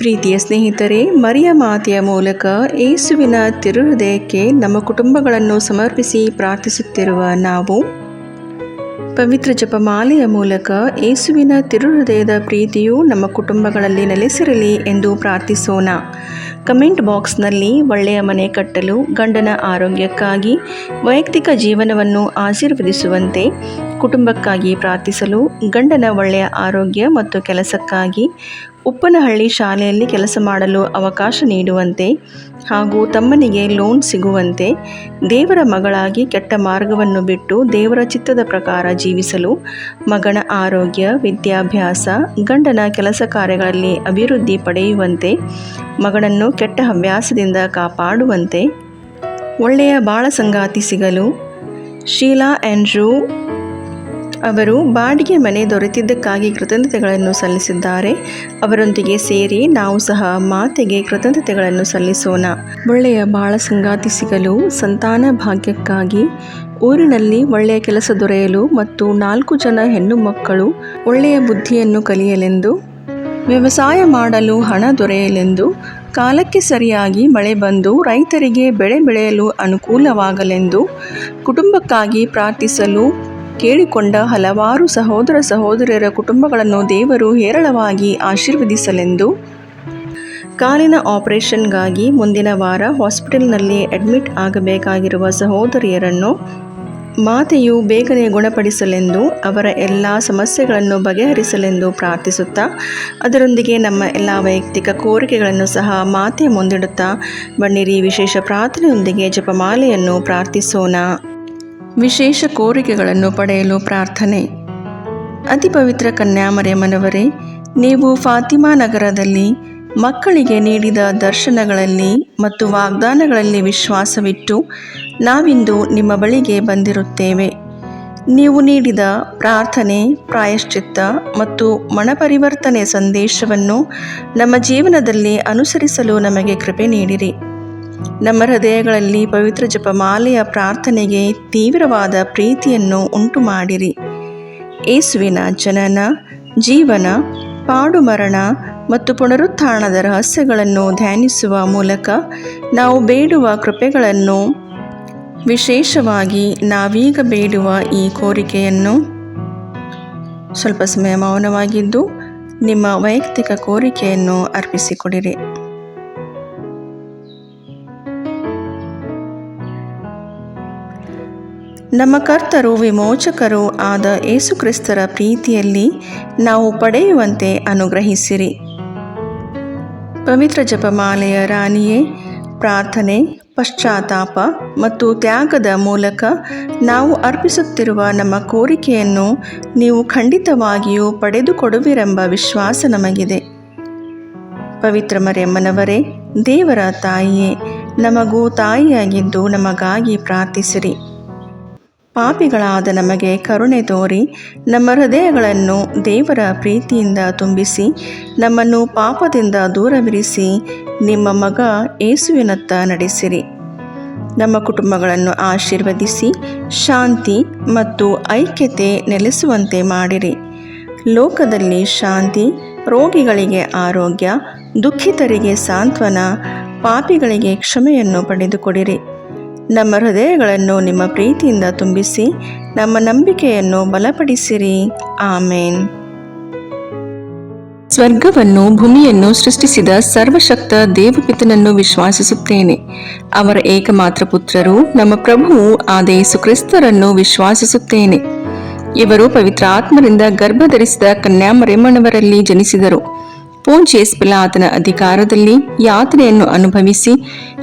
ಪ್ರೀತಿಯ ಸ್ನೇಹಿತರೆ, ಮರಿಯ ಮಾತೆಯ ಮೂಲಕ ಯೇಸುವಿನ ತಿರುಹೃದಯಕ್ಕೆ ನಮ್ಮ ಕುಟುಂಬಗಳನ್ನು ಸಮರ್ಪಿಸಿ ಪ್ರಾರ್ಥಿಸುತ್ತಿರುವ ನಾವು ಪವಿತ್ರ ಜಪಮಾಲೆಯ ಮೂಲಕ ಯೇಸುವಿನ ತಿರುಹೃದಯದ ಪ್ರೀತಿಯು ನಮ್ಮ ಕುಟುಂಬಗಳಲ್ಲಿ ನೆಲೆಸಿರಲಿ ಎಂದು ಪ್ರಾರ್ಥಿಸೋಣ. ಕಮೆಂಟ್ ಬಾಕ್ಸ್ನಲ್ಲಿ ಒಳ್ಳೆಯ ಮನೆ ಕಟ್ಟಲು, ಗಂಡನ ಆರೋಗ್ಯಕ್ಕಾಗಿ, ವೈಯಕ್ತಿಕ ಜೀವನವನ್ನು ಆಶೀರ್ವದಿಸುವಂತೆ, ಕುಟುಂಬಕ್ಕಾಗಿ ಪ್ರಾರ್ಥಿಸಲು, ಗಂಡನ ಒಳ್ಳೆಯ ಆರೋಗ್ಯ ಮತ್ತು ಕೆಲಸಕ್ಕಾಗಿ, ಉಪ್ಪನಹಳ್ಳಿ ಶಾಲೆಯಲ್ಲಿ ಕೆಲಸ ಮಾಡಲು ಅವಕಾಶ ನೀಡುವಂತೆ ಹಾಗೂ ತಮ್ಮನಿಗೆ ಲೋನ್ ಸಿಗುವಂತೆ, ದೇವರ ಮಗಳಾಗಿ ಕೆಟ್ಟ ಮಾರ್ಗವನ್ನು ಬಿಟ್ಟು ದೇವರ ಚಿತ್ತದ ಪ್ರಕಾರ ಜೀವಿಸಲು, ಮಗನ ಆರೋಗ್ಯ, ವಿದ್ಯಾಭ್ಯಾಸ, ಗಂಡನ ಕೆಲಸ ಕಾರ್ಯಗಳಲ್ಲಿ ಅಭಿವೃದ್ಧಿ ಪಡೆಯುವಂತೆ, ಮಗನನ್ನು ಕೆಟ್ಟ ಹವ್ಯಾಸದಿಂದ ಕಾಪಾಡುವಂತೆ, ಒಳ್ಳೆಯ ಬಾಳ ಸಂಗಾತಿ ಸಿಗಲು, ಶೀಲಾ ಆಂಡ್ರೂ ಅವರು ಬಾಡಿಗೆ ಮನೆ ದೊರೆತಿದ್ದಕ್ಕಾಗಿ ಕೃತಜ್ಞತೆಗಳನ್ನು ಸಲ್ಲಿಸಿದ್ದಾರೆ. ಅವರೊಂದಿಗೆ ಸೇರಿ ನಾವು ಸಹ ಮಾತೆಗೆ ಕೃತಜ್ಞತೆಗಳನ್ನು ಸಲ್ಲಿಸೋಣ. ಒಳ್ಳೆಯ ಬಾಳ ಸಂಗಾತಿ ಸಿಗಲು, ಸಂತಾನ ಭಾಗ್ಯಕ್ಕಾಗಿ, ಊರಿನಲ್ಲಿ ಒಳ್ಳೆಯ ಕೆಲಸ ದೊರೆಯಲು ಮತ್ತು 4 ಜನ ಹೆಣ್ಣು ಮಕ್ಕಳು ಒಳ್ಳೆಯ ಬುದ್ಧಿಯನ್ನು ಕಲಿಯಲೆಂದು, ವ್ಯವಸಾಯ ಮಾಡಲು ಹಣ ದೊರೆಯಲೆಂದು, ಕಾಲಕ್ಕೆ ಸರಿಯಾಗಿ ಮಳೆ ಬಂದು ರೈತರಿಗೆ ಬೆಳೆ ಬೆಳೆಯಲು ಅನುಕೂಲವಾಗಲೆಂದು, ಕುಟುಂಬಕ್ಕಾಗಿ ಪ್ರಾರ್ಥಿಸಲು ಕೇಳಿಕೊಂಡ ಹಲವಾರು ಸಹೋದರ ಸಹೋದರಿಯರ ಕುಟುಂಬಗಳನ್ನು ದೇವರು ಹೇರಳವಾಗಿ ಆಶೀರ್ವದಿಸಲೆಂದು, ಕಾಲಿನ ಆಪರೇಷನ್ಗಾಗಿ ಮುಂದಿನ ವಾರ ಹಾಸ್ಪಿಟಲ್ನಲ್ಲಿ ಅಡ್ಮಿಟ್ ಆಗಬೇಕಾಗಿರುವ ಸಹೋದರಿಯರನ್ನು ಮಾತೆಯು ಬೇಗನೆ ಗುಣಪಡಿಸಲೆಂದು, ಅವರ ಎಲ್ಲ ಸಮಸ್ಯೆಗಳನ್ನು ಬಗೆಹರಿಸಲೆಂದು ಪ್ರಾರ್ಥಿಸುತ್ತಾ, ಅದರೊಂದಿಗೆ ನಮ್ಮ ಎಲ್ಲ ವೈಯಕ್ತಿಕ ಕೋರಿಕೆಗಳನ್ನು ಸಹ ಮಾತೆಯ ಮುಂದಿಡುತ್ತಾ ಬನ್ನಿರಿ ವಿಶೇಷ ಪ್ರಾರ್ಥನೆಯೊಂದಿಗೆ ಜಪಮಾಲೆಯನ್ನು ಪ್ರಾರ್ಥಿಸೋಣ. ವಿಶೇಷ ಕೋರಿಕೆಗಳನ್ನು ಪಡೆಯಲು ಪ್ರಾರ್ಥನೆ. ಅತಿ ಪವಿತ್ರ ಕನ್ಯಾಮರಿಯಮ್ಮನವರೇ, ನೀವು ಫಾತಿಮಾ ನಗರದಲ್ಲಿ ಮಕ್ಕಳಿಗೆ ನೀಡಿದ ದರ್ಶನಗಳಲ್ಲಿ ಮತ್ತು ವಾಗ್ದಾನಗಳಲ್ಲಿ ವಿಶ್ವಾಸವಿಟ್ಟು ನಾವಿಂದು ನಿಮ್ಮ ಬಳಿಗೆ ಬಂದಿರುತ್ತೇವೆ. ನೀವು ನೀಡಿದ ಪ್ರಾರ್ಥನೆ, ಪ್ರಾಯಶ್ಚಿತ್ತ ಮತ್ತು ಮನಪರಿವರ್ತನೆ ಸಂದೇಶವನ್ನು ನಮ್ಮ ಜೀವನದಲ್ಲಿ ಅನುಸರಿಸಲು ನಮಗೆ ಕೃಪೆ ನೀಡಿರಿ. ನಮ್ಮ ಹೃದಯಗಳಲ್ಲಿ ಪವಿತ್ರ ಜಪಮಾಲೆಯ ಪ್ರಾರ್ಥನೆಗೆ ತೀವ್ರವಾದ ಪ್ರೀತಿಯನ್ನು ಉಂಟು ಮಾಡಿರಿ. ಯೇಸುವಿನ ಜನನ, ಜೀವನ, ಪಾಡುಮರಣ ಮತ್ತು ಪುನರುತ್ಥಾನದ ರಹಸ್ಯಗಳನ್ನು ಧ್ಯಾನಿಸುವ ಮೂಲಕ ನಾವು ಬೇಡುವ ಕೃಪೆಗಳನ್ನು, ವಿಶೇಷವಾಗಿ ನಾವೀಗ ಬೇಡುವ ಈ ಕೋರಿಕೆಯನ್ನು, ಸ್ವಲ್ಪ ಸಮಯ ಮೌನವಾಗಿದ್ದು ನಿಮ್ಮ ವೈಯಕ್ತಿಕ ಕೋರಿಕೆಯನ್ನು ಅರ್ಪಿಸಿಕೊಡಿರಿ. ನಮ್ಮ ಕರ್ತರು ವಿಮೋಚಕರೂ ಆದ ಯೇಸುಕ್ರಿಸ್ತರ ಪ್ರೀತಿಯಲ್ಲಿ ನಾವು ಪಡೆಯುವಂತೆ ಅನುಗ್ರಹಿಸಿರಿ. ಪವಿತ್ರ ಜಪಮಾಲೆಯ ರಾಣಿಯೇ, ಪ್ರಾರ್ಥನೆ, ಪಶ್ಚಾತ್ತಾಪ ಮತ್ತು ತ್ಯಾಗದ ಮೂಲಕ ನಾವು ಅರ್ಪಿಸುತ್ತಿರುವ ನಮ್ಮ ಕೋರಿಕೆಯನ್ನು ನೀವು ಖಂಡಿತವಾಗಿಯೂ ಪಡೆದುಕೊಡುವಿರೆಂಬ ವಿಶ್ವಾಸ ನಮಗಿದೆ. ಪವಿತ್ರ ಮರಿಯಮ್ಮನವರೇ, ದೇವರ ತಾಯಿಯೇ, ನಮಗೂ ತಾಯಿಯಾಗಿದ್ದು ನಮಗಾಗಿ ಪ್ರಾರ್ಥಿಸಿರಿ. ಪಾಪಿಗಳಾದ ನಮಗೆ ಕರುಣೆ ತೋರಿ ನಮ್ಮ ಹೃದಯಗಳನ್ನು ದೇವರ ಪ್ರೀತಿಯಿಂದ ತುಂಬಿಸಿ ನಮ್ಮನ್ನು ಪಾಪದಿಂದ ದೂರವಿರಿಸಿ ನಿಮ್ಮ ಮಗ ಯೇಸುವಿನತ್ತ ನಡೆಸಿರಿ. ನಮ್ಮ ಕುಟುಂಬಗಳನ್ನು ಆಶೀರ್ವದಿಸಿ ಶಾಂತಿ ಮತ್ತು ಐಕ್ಯತೆ ನೆಲೆಸುವಂತೆ ಮಾಡಿರಿ. ಲೋಕದಲ್ಲಿ ಶಾಂತಿ, ರೋಗಿಗಳಿಗೆ ಆರೋಗ್ಯ, ದುಃಖಿತರಿಗೆ ಸಾಂತ್ವನ, ಪಾಪಿಗಳಿಗೆ ಕ್ಷಮೆಯನ್ನು ಪಡೆದುಕೊಡಿರಿ. ನಮ್ಮ ಹೃದಯಗಳನ್ನು ನಿಮ್ಮ ಪ್ರೀತಿಯಿಂದ ತುಂಬಿಸಿ ನಮ್ಮ ನಂಬಿಕೆಯನ್ನು ಬಲಪಡಿಸಿರಿ. ಆಮೇನ್. ಸ್ವರ್ಗವನ್ನು ಭೂಮಿಯನ್ನು ಸೃಷ್ಟಿಸಿದ ಸರ್ವಶಕ್ತ ದೇವಪಿತನನ್ನು ವಿಶ್ವಾಸಿಸುತ್ತೇನೆ. ಅವರ ಏಕಮಾತ್ರ ಪುತ್ರರು ನಮ್ಮ ಪ್ರಭುವು ಆದ ಯೇಸು ಕ್ರಿಸ್ತರನ್ನು ವಿಶ್ವಾಸಿಸುತ್ತೇನೆ. ಇವರು ಪವಿತ್ರ ಆತ್ಮರಿಂದ ಗರ್ಭಧರಿಸಿದ ಕನ್ಯಾಮರಿಯಮ್ಮನವರಲ್ಲಿ ಜನಿಸಿದರು. ಪೋಂಚಿಯಸ್ ಪಿಲಾತನ ಅಧಿಕಾರದಲ್ಲಿ ಯಾತನೆಯನ್ನು ಅನುಭವಿಸಿ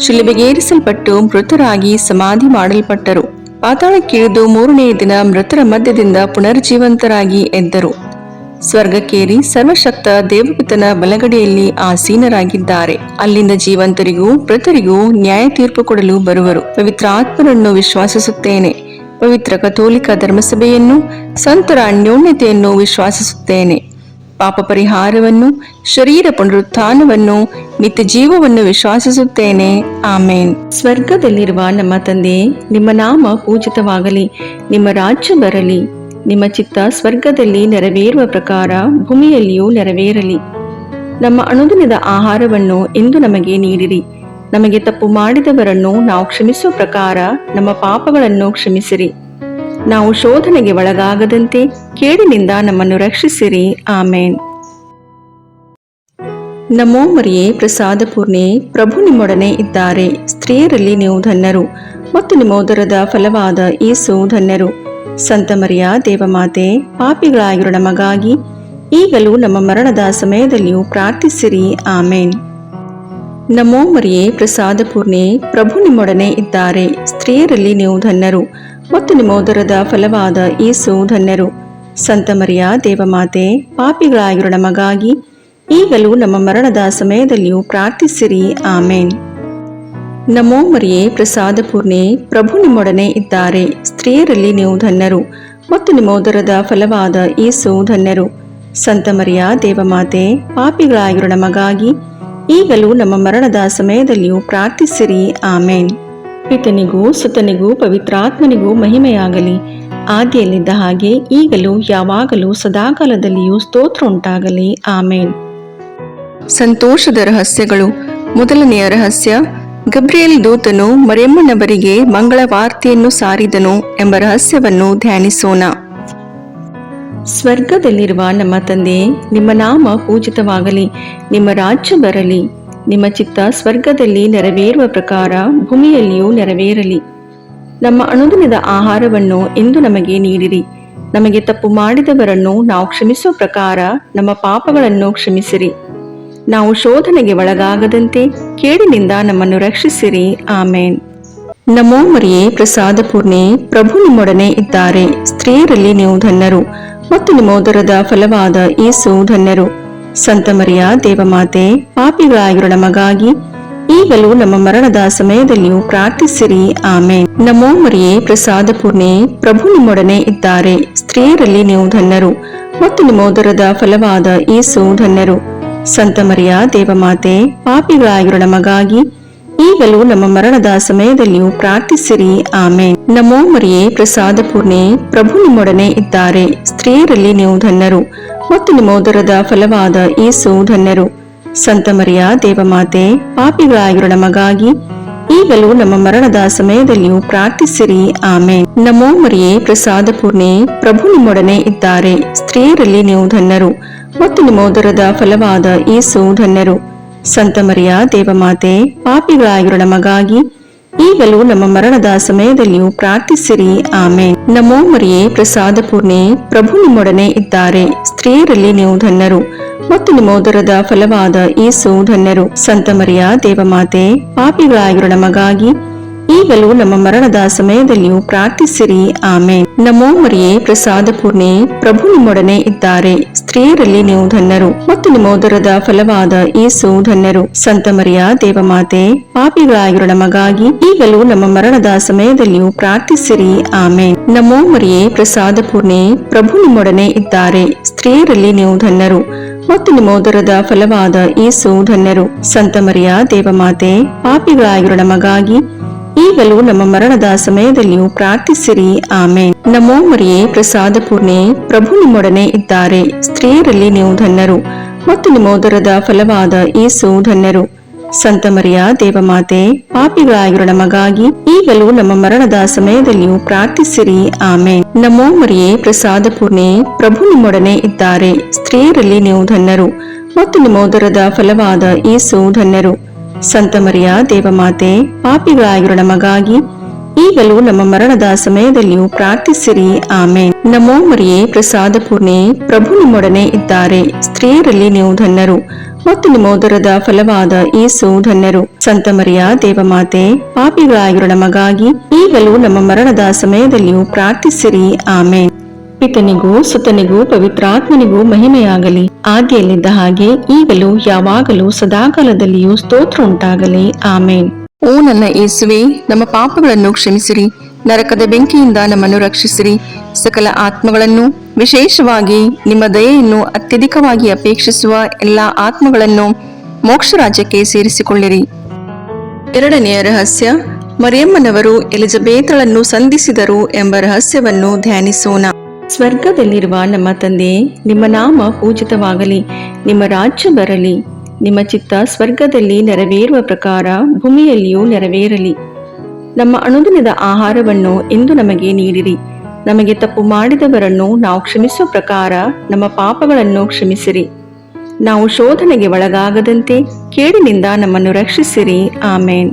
ಶಿಲುಬೆಗೇರಿಸಲ್ಪಟ್ಟು ಮೃತರಾಗಿ ಸಮಾಧಿ ಮಾಡಲ್ಪಟ್ಟರು. ಪಾತಾಳಕ್ಕಿಳಿದು 3ನೇ ದಿನ ಮೃತರ ಮಧ್ಯದಿಂದ ಪುನರ್ಜೀವಂತರಾಗಿ ಎದ್ದರು. ಸ್ವರ್ಗಕ್ಕೇರಿ ಸರ್ವಶಕ್ತ ದೇವಪಿತನ ಬಲಗಡೆಯಲ್ಲಿ ಆಸೀನರಾಗಿದ್ದಾರೆ. ಅಲ್ಲಿಂದ ಜೀವಂತರಿಗೂ ಮೃತರಿಗೂ ನ್ಯಾಯ ತೀರ್ಪು ಕೊಡಲು ಬರುವರು. ಪವಿತ್ರ ಆತ್ಮರನ್ನು ವಿಶ್ವಾಸಿಸುತ್ತೇನೆ. ಪವಿತ್ರ ಕಥೋಲಿಕ ಧರ್ಮಸಭೆಯನ್ನು, ಸಂತರ ಅನ್ಯೋನ್ಯತೆಯನ್ನು ವಿಶ್ವಾಸಿಸುತ್ತೇನೆ. ಪಾಪ ಪರಿಹಾರವನ್ನು, ಶರೀರ ಪುನರುತ್ಥಾನವನ್ನು, ನಿತ್ಯ ಜೀವವನ್ನು ವಿಶ್ವಾಸಿಸುತ್ತೇನೆ. ಆಮೇನ್. ಸ್ವರ್ಗದಲ್ಲಿರುವ ನಮ್ಮ ತಂದೆಯೇ, ನಿಮ್ಮ ನಾಮ ಪೂಜಿತವಾಗಲಿ. ನಿಮ್ಮ ರಾಜ್ಯ ಬರಲಿ. ನಿಮ್ಮ ಚಿತ್ತ ಸ್ವರ್ಗದಲ್ಲಿ ನೆರವೇರುವ ಪ್ರಕಾರ ಭೂಮಿಯಲ್ಲಿಯೂ ನೆರವೇರಲಿ. ನಮ್ಮ ಅನುದಿನದ ಆಹಾರವನ್ನು ಇಂದು ನಮಗೆ ನೀಡಿರಿ. ನಮಗೆ ತಪ್ಪು ಮಾಡಿದವರನ್ನು ನಾವು ಕ್ಷಮಿಸುವ ಪ್ರಕಾರ ನಮ್ಮ ಪಾಪಗಳನ್ನು ಕ್ಷಮಿಸಿರಿ. ನಾವು ಶೋಧನೆಗೆ ಒಳಗಾಗದಂತೆ ಕೇಡಿನಿಂದ ನಮ್ಮನ್ನು ರಕ್ಷಿಸಿರಿ. ಆಮೇನ್. ನಮೋ ಮರಿಯೇ, ಪ್ರಸಾದ ಪೂರ್ಣೆ, ಪ್ರಭು ನಿಮ್ಮೊಡನೆ ಇದ್ದಾರೆ. ಸ್ತ್ರೀಯರಲ್ಲಿ ನೀವು ಧನ್ಯರು ಮತ್ತು ನಿಮ್ಮ ಉದರದ ಫಲವಾದ ಯೇಸು ಧನ್ಯರು. ಸಂತ ಮರಿಯ ದೇವಮಾತೆ, ಪಾಪಿಗಳಾಗಿರೋ ನಮಗಾಗಿ ಈಗಲೂ ನಮ್ಮ ಮರಣದ ಸಮಯದಲ್ಲಿಯೂ ಪ್ರಾರ್ಥಿಸಿರಿ. ಆಮೇನ್. ನಮೋ ಮರಿಯೇ, ಪ್ರಸಾದ ಪೂರ್ಣೆ, ಪ್ರಭು ನಿಮ್ಮೊಡನೆ ಇದ್ದಾರೆ. ಸ್ತ್ರೀಯರಲ್ಲಿ ನೀವು ಧನ್ಯರು ಮತ್ತು ನಿಮ್ಮ ಉದರದ ಫಲವಾದ ಯೇಸು ಧನ್ಯರು. ಸಂತ ಮರಿಯ ದೇವಮಾತೆ, ಪಾಪಿಗಳಾಗಿರೋ ನಮಗಾಗಿ ಈಗಲೂ ನಮ್ಮ ಮರಣದ ಸಮಯದಲ್ಲಿಯೂ ಪ್ರಾರ್ಥಿಸಿರಿ. ಆಮೇನ್. ನಮೋ ಮರಿಯೇ, ಪ್ರಸಾದ ಪೂರ್ಣೆ, ಪ್ರಭು ನಿಮ್ಮೊಡನೆ ಇದ್ದಾರೆ. ಸ್ತ್ರೀಯರಲ್ಲಿ ನೀವು ಧನ್ಯರು ಮತ್ತು ನಿಮ್ಮ ಉದರದ ಫಲವಾದ ಯೇಸು ಧನ್ಯರು. ಸಂತ ಮರಿಯ ದೇವಮಾತೆ, ಪಾಪಿಗಳಾಗಿರೋ ನಮಗಾಗಿ ಈಗಲೂ ನಮ್ಮ ಮರಣದ ಸಮಯದಲ್ಲಿಯೂ ಪ್ರಾರ್ಥಿಸಿರಿ. ಆಮೇನ್. ಪಿತನಿಗೂ ಸುತನಿಗೂ ಪವಿತ್ರಾತ್ಮನಿಗೂ ಮಹಿಮೆಯಾಗಲಿ, ಆದಿಯಲ್ಲಿದ್ದ ಹಾಗೆ ಈಗಲೂ ಯಾವಾಗಲೂ ಸದಾಕಾಲದಲ್ಲಿಯೂ ಸ್ತೋತ್ರ ಉಂಟಾಗಲಿ. ಆಮೇನ್. ಸಂತೋಷದ ರಹಸ್ಯಗಳು. ಮೊದಲನೆಯ ರಹಸ್ಯ, ಗಬ್ರಿಯೇಲ್ ದೂತನು ಮರಿಯಮ್ಮನವರಿಗೆ ಮಂಗಳ ವಾರ್ತೆಯನ್ನು ಸಾರಿದನು ಎಂಬ ರಹಸ್ಯವನ್ನು ಧ್ಯಾನಿಸೋಣ. ಸ್ವರ್ಗದಲ್ಲಿರುವ ನಮ್ಮ ತಂದೆಯೇ, ನಿಮ್ಮ ನಾಮ ಪೂಜಿತವಾಗಲಿ, ನಿಮ್ಮ ರಾಜ್ಯ ಬರಲಿ, ನಿಮ್ಮ ಚಿತ್ತ ಸ್ವರ್ಗದಲ್ಲಿ ನೆರವೇರುವ ಪ್ರಕಾರ ಭೂಮಿಯಲ್ಲಿಯೂ ನೆರವೇರಲಿ. ನಮ್ಮ ಅನುದಿನದ ಆಹಾರವನ್ನು ಇಂದು ನಮಗೆ ನೀಡಿರಿ. ನಮಗೆ ತಪ್ಪು ಮಾಡಿದವರನ್ನು ನಾವು ಕ್ಷಮಿಸುವ ಪ್ರಕಾರ ನಮ್ಮ ಪಾಪಗಳನ್ನು ಕ್ಷಮಿಸಿರಿ. ನಾವು ಶೋಧನೆಗೆ ಒಳಗಾಗದಂತೆ ಕೇಡಿನಿಂದ ನಮ್ಮನ್ನು ರಕ್ಷಿಸಿರಿ. ಆಮೇನ್. ನಮೋ ಮರಿಯೇ, ಪ್ರಸಾದ ಪೂರ್ಣೆ, ಪ್ರಭು ನಿಮ್ಮೊಡನೆ ಇದ್ದಾರೆ. ಸ್ತ್ರೀಯರಲ್ಲಿ ನೀವು ಧನ್ಯರು ಮತ್ತು ನಿಮ್ಮ ಉದರದ ಫಲವಾದ ಯೇಸು ಧನ್ಯರು. ಸಂತ ಮರಿಯ ದೇವಮಾತೆ, ಪಾಪಿಗಳಾಗಿರೋ ನಮಗಾಗಿ ಈಗಲೂ ನಮ್ಮ ಮರಣದ ಸಮಯದಲ್ಲಿಯೂ ಪ್ರಾರ್ಥಿಸಿರಿ. ಆಮೇನ್. ನಮೋ ಮರಿಯೇ, ಪ್ರಸಾದ ಪೂರ್ಣೆ, ಪ್ರಭು ನಿಮ್ಮೊಡನೆ ಇದ್ದಾರೆ. ಸ್ತ್ರೀಯರಲ್ಲಿ ನೀವು ಧನ್ಯರು ಮತ್ತು ನಿಮ್ಮ ಉದರದ ಫಲವಾದ ಯೇಸು ಧನ್ಯರು. ಸಂತ ಮರಿಯ ದೇವಮಾತೆ, ಪಾಪಿಗಳಾಗಿರೋ ನಮಗಾಗಿ ಈಗಲೂ ನಮ್ಮ ಮರಣದ ಸಮಯದಲ್ಲಿಯೂ ಪ್ರಾರ್ಥಿಸಿರಿ. ಆಮೇನ್. ನಮೋ ಮರಿಯೇ, ಪ್ರಸಾದ ಪೂರ್ಣೆ, ಪ್ರಭು ನಿಮ್ಮೊಡನೆ ಇದ್ದಾರೆ. ಸ್ತ್ರೀಯರಲ್ಲಿ ನೀವು ಧನ್ಯರು ಮತ್ತು ನಿಮ್ಮ ಉದರದ ಫಲವಾದ ಯೇಸು ಧನ್ಯರು. ಸಂತ ಮರಿಯ ದೇವಮಾತೆ, ಪಾಪಿಗಳಾಗಿರೋ ನಮಗಾಗಿ ಈಗಲೂ ನಮ್ಮ ಮರಣದ ಸಮಯದಲ್ಲಿಯೂ ಪ್ರಾರ್ಥಿಸಿರಿ. ಆಮೇನ್. ನಮೋ ಮರಿಯೇ, ಪ್ರಸಾದ ಪೂರ್ಣೆ, ಪ್ರಭು ನಿಮ್ಮೊಡನೆ ಇದ್ದಾರೆ. ಸ್ತ್ರೀಯರಲ್ಲಿ ನೀವು ಧನ್ಯರು ಮತ್ತು ನಿಮ್ಮ ಉದರದ ಫಲವಾದ ಯೇಸು ಧನ್ಯರು. ಸಂತ ಮರಿಯ ದೇವಮಾತೆ, ಪಾಪಿಗಳಾಗಿರೋ ನಮಗಾಗಿ ಈಗಲೂ ನಮ್ಮ ಮರಣದ ಸಮಯದಲ್ಲಿಯೂ ಪ್ರಾರ್ಥಿಸಿರಿ. ಆಮೇನ್. ನಮೋ ಮರಿಯೇ, ಪ್ರಸಾದ ಪೂರ್ಣೆ, ಪ್ರಭು ನಿಮ್ಮೊಡನೆ ಇದ್ದಾರೆ. ಸ್ತ್ರೀಯರಲ್ಲಿ ನೀವು ಧನ್ಯರು ಮತ್ತು ನಿಮ್ಮ ಉದರದ ಫಲವಾದ ಯೇಸು ಧನ್ಯರು. ಸಂತ ಮರಿಯ ದೇವಮಾತೆ, ಪಾಪಿಗಳಾಗಿರೋ ನಮಗಾಗಿ ಈಗಲೂ ನಮ್ಮ ಮರಣದ ಸಮಯದಲ್ಲಿಯೂ ಪ್ರಾರ್ಥಿಸಿರಿ. ಆಮೇನ್. ನಮೋ ಮರಿಯೇ, ಪ್ರಸಾದ ಪೂರ್ಣೆ, ಪ್ರಭು ನಿಮ್ಮೊಡನೆ ಇದ್ದಾರೆ. ಸ್ತ್ರೀಯರಲ್ಲಿ ನೀವು ಧನ್ಯರು ಮತ್ತು ನಿಮ್ಮ ಉದರದ ಫಲವಾದ ಯೇಸು ಧನ್ಯರು. ಸಂತ ಮರಿಯ ದೇವಮಾತೆ, ಪಾಪಿಗಳಾಗಿರೋ ನಮಗಾಗಿ ಈಗಲೂ ನಮ್ಮ ಮರಣದ ಸಮಯದಲ್ಲಿಯೂ ಪ್ರಾರ್ಥಿಸಿರಿ. ಆಮೇನ್. ನಮೋ ಮರಿಯೇ, ಪ್ರಸಾದ ಪೂರ್ಣೆ, ಪ್ರಭು ನಿಮ್ಮೊಡನೆ ಇದ್ದಾರೆ. ಸ್ತ್ರೀಯರಲ್ಲಿ ನೀವು ಧನ್ಯರು ಮತ್ತು ನಿಮ್ಮ ಉದರದ ಫಲವಾದ ಯೇಸು ಧನ್ಯರು. ಸಂತ ಮರಿಯ ದೇವಮಾತೆ, ಪಾಪಿಗಳಾಗಿರೋ ನಮಗಾಗಿ ಈಗಲೂ ನಮ್ಮ ಮರಣದ ಸಮಯದಲ್ಲಿಯೂ ಪ್ರಾರ್ಥಿಸಿರಿ. ಆಮೇನ್. ನಮೋ ಮರಿಯೇ, ಪ್ರಸಾದ ಪೂರ್ಣೆ, ಪ್ರಭು ನಿಮ್ಮೊಡನೆ ಇದ್ದಾರೆ. ಸ್ತ್ರೀಯರಲ್ಲಿ ನೀವು ಧನ್ಯರು ಮತ್ತು ನಿಮ್ಮ ಉದರದ ಫಲವಾದ ಯೇಸು ಧನ್ಯರು. ಸಂತ ಮರಿಯ ದೇವಮಾತೆ, ಪಾಪಿಗಳಾಗಿರೋ ನಮಗಾಗಿ ಈಗಲೂ ನಮ್ಮ ಮರಣದ ಸಮಯದಲ್ಲಿಯೂ ಪ್ರಾರ್ಥಿಸಿರಿ. ಆಮೇನ್. ನಮೋ ಮರಿಯೇ, ಪ್ರಸಾದ ಪೂರ್ಣೆ, ಪ್ರಭು ನಿಮ್ಮೊಡನೆ ಇದ್ದಾರೆ. ಸ್ತ್ರೀಯರಲ್ಲಿ ನೀವು ಧನ್ಯರು ಮತ್ತು ನಿಮ್ಮ ಉದರದ ಫಲವಾದ ಯೇಸು ಧನ್ಯರು. ಸಂತ ಮರಿಯ ದೇವಮಾತೆ, ಪಾಪಿಗಳಾಗಿರೋ ನಮಗಾಗಿ ಈಗಲೂ ನಮ್ಮ ಮರಣದ ಸಮಯದಲ್ಲಿಯೂ ಪ್ರಾರ್ಥಿಸಿರಿ. ಆಮೇನ್. ನಮೋ ಮರಿಯೇ, ಪ್ರಸಾದ ಪೂರ್ಣೆ, ಪ್ರಭು ನಿಮ್ಮೊಡನೆ ಇದ್ದಾರೆ. ಸ್ತ್ರೀಯರಲ್ಲಿ ನೀವು ಧನ್ಯರು ಮತ್ತು ನಿಮ್ಮ ಉದರದ ಫಲವಾದ ಯೇಸು ಧನ್ಯರು. ಸಂತ ಮರಿಯ ದೇವಮಾತೆ, ಪಾಪಿಗಳಾಗಿರೋ ನಮಗಾಗಿ ಈಗಲೂ ನಮ್ಮ ಮರಣದ ಸಮಯದಲ್ಲಿಯೂ ಪ್ರಾರ್ಥಿಸಿರಿ. ಆಮೇನ್. ಪಿತನಿಗೂ ಸುತನಿಗೂ ಪವಿತ್ರಾತ್ಮನಿಗೂ ಮಹಿಮೆಯಾಗಲಿ, ಆದಿಯಲ್ಲಿದ್ದ ಹಾಗೆ ಈಗಲೂ ಯಾವಾಗಲೂ ಸದಾಕಾಲದಲ್ಲಿಯೂ ಸ್ತೋತ್ರ ಉಂಟಾಗಲಿ. ಆಮೇನ್. ಓ ನನ್ನ ಯೇಸುವೆ, ನಮ್ಮ ಪಾಪಗಳನ್ನು ಕ್ಷಮಿಸಿರಿ, ನರಕದ ಬೆಂಕಿಯಿಂದ ನಮ್ಮನ್ನು ರಕ್ಷಿಸಿರಿ, ಸಕಲ ಆತ್ಮಗಳನ್ನು, ವಿಶೇಷವಾಗಿ ನಿಮ್ಮ ದಯೆಯನ್ನು ಅತ್ಯಧಿಕವಾಗಿ ಅಪೇಕ್ಷಿಸುವ ಎಲ್ಲಾ ಆತ್ಮಗಳನ್ನು ಮೋಕ್ಷ ರಾಜ್ಯಕ್ಕೆ ಸೇರಿಸಿಕೊಳ್ಳಿರಿ. ಎರಡನೆಯ ರಹಸ್ಯ, ಮರಿಯಮ್ಮನವರು ಎಲಿಜಬೇತಳನ್ನು ಸಂಧಿಸಿದರು ಎಂಬ ರಹಸ್ಯವನ್ನು ಧ್ಯಾನಿಸೋಣ. ಸ್ವರ್ಗದಲ್ಲಿರುವ ನಮ್ಮ ತಂದೆ, ನಿಮ್ಮ ನಾಮ ಪೂಜಿತವಾಗಲಿ, ನಿಮ್ಮ ರಾಜ್ಯ ಬರಲಿ, ನಿಮ್ಮ ಚಿತ್ತ ಸ್ವರ್ಗದಲ್ಲಿ ನೆರವೇರುವ ಪ್ರಕಾರ ಭೂಮಿಯಲ್ಲಿಯೂ ನೆರವೇರಲಿ. ನಮ್ಮ ಅನುದಿನದ ಆಹಾರವನ್ನು ಇಂದು ನಮಗೆ ನೀಡಿರಿ. ನಮಗೆ ತಪ್ಪು ಮಾಡಿದವರನ್ನು ನಾವು ಕ್ಷಮಿಸುವ ಪ್ರಕಾರ ನಮ್ಮ ಪಾಪಗಳನ್ನು ಕ್ಷಮಿಸಿರಿ. ನಾವು ಶೋಧನೆಗೆ ಒಳಗಾಗದಂತೆ ಕೇಡಿನಿಂದ ನಮ್ಮನ್ನು ರಕ್ಷಿಸಿರಿ. ಆಮೇನ್.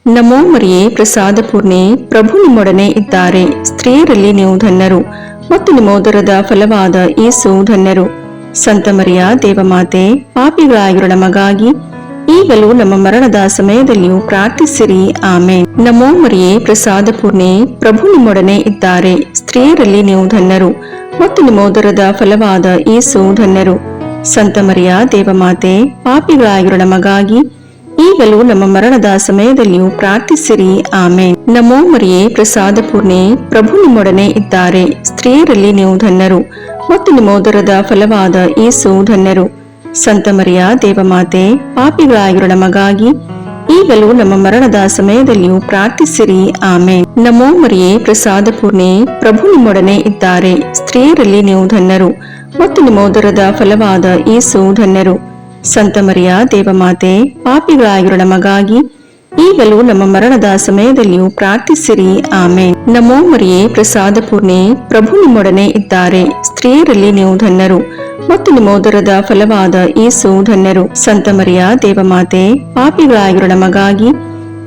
ನಮೋ ಮರಿಯೇ, ಪ್ರಸಾದ ಪೂರ್ಣೆ, ಪ್ರಭು ನಿಮ್ಮೊಡನೆ ಇದ್ದಾರೆ. ಸ್ತ್ರೀಯರಲ್ಲಿ ನೀವು ಧನ್ಯರು ಮತ್ತು ನಿಮ್ಮ ಉದರದ ಫಲವಾದ ಯೇಸು ಧನ್ಯರು. ಸಂತ ಮರಿಯ ದೇವಮಾತೆ, ಪಾಪಿಗಳಾಗಿರೋ ನಮಗಾಗಿ ಈಗಲೂ ನಮ್ಮ ಮರಣದ ಸಮಯದಲ್ಲಿಯೂ ಪ್ರಾರ್ಥಿಸಿರಿ. ಆಮೇನ್. ನಮೋ ಮರಿಯೇ, ಪ್ರಸಾದ ಪೂರ್ಣೆ, ಪ್ರಭು ನಿಮ್ಮೊಡನೆ ಇದ್ದಾರೆ. ಸ್ತ್ರೀಯರಲ್ಲಿ ನೀವು ಧನ್ಯರು ಮತ್ತು ನಿಮ್ಮ ಉದರದ ಫಲವಾದ ಯೇಸು ಧನ್ಯರು. ಸಂತ ಮರಿಯ ದೇವಮಾತೆ, ಪಾಪಿಗಳಾಗಿರೋ ನಮಗಾಗಿ ಈಗಲೂ ನಮ್ಮ ಮರಣದ ಸಮಯದಲ್ಲಿಯೂ ಪ್ರಾರ್ಥಿಸಿರಿ. ಆಮೇನ್. ನಮೋ ಮರಿಯೇ, ಪ್ರಸಾದ ಪೂರ್ಣೆ, ಪ್ರಭು ನಿಮ್ಮೊಡನೆ ಇದ್ದಾರೆ. ಸ್ತ್ರೀಯರಲ್ಲಿ ನೀವು ಧನ್ಯರು ಮತ್ತು ನಿಮ್ಮ ಉದರದ ಫಲವಾದ ಯೇಸು ಧನ್ಯರು. ಸಂತ ಮರಿಯ ದೇವಮಾತೆ, ಪಾಪಿಗಳಾಗಿರೋ ನಮಗಾಗಿ ಈಗಲೂ ನಮ್ಮ ಮರಣದ ಸಮಯದಲ್ಲಿಯೂ ಪ್ರಾರ್ಥಿಸಿರಿ. ಆಮೇನ್. ನಮೋ ಮರಿಯೇ, ಪ್ರಸಾದ ಪೂರ್ಣೆ, ಪ್ರಭು ನಿಮ್ಮೊಡನೆ ಇದ್ದಾರೆ. ಸ್ತ್ರೀಯರಲ್ಲಿ ನೀವು ಧನ್ಯರು ಮತ್ತು ನಿಮ್ಮ ಉದರದ ಫಲವಾದ ಯೇಸು ಧನ್ಯರು. ಸಂತ ಮರಿಯ ದೇವಮಾತೆ, ಪಾಪಿಗಳಾಗಿರೋ ನಮಗಾಗಿ ಈಗಲೂ ನಮ್ಮ ಮರಣದ ಸಮಯದಲ್ಲಿಯೂ ಪ್ರಾರ್ಥಿಸಿರಿ. ಆಮೇನ್. ನಮೋ ಮರಿಯೇ, ಪ್ರಸಾದ ಪೂರ್ಣೆ, ಪ್ರಭು ನಿಮ್ಮೊಡನೆ ಇದ್ದಾರೆ. ಸ್ತ್ರೀಯರಲ್ಲಿ ನೀವು ಧನ್ಯರು ಮತ್ತು ನಿಮ್ಮ ಉದರದ ಫಲವಾದ ಯೇಸು ಧನ್ಯರು. ಸಂತ ಮರಿಯ ದೇವಮಾತೆ, ಪಾಪಿಗಳಾಗಿರೋ ನಮಗಾಗಿ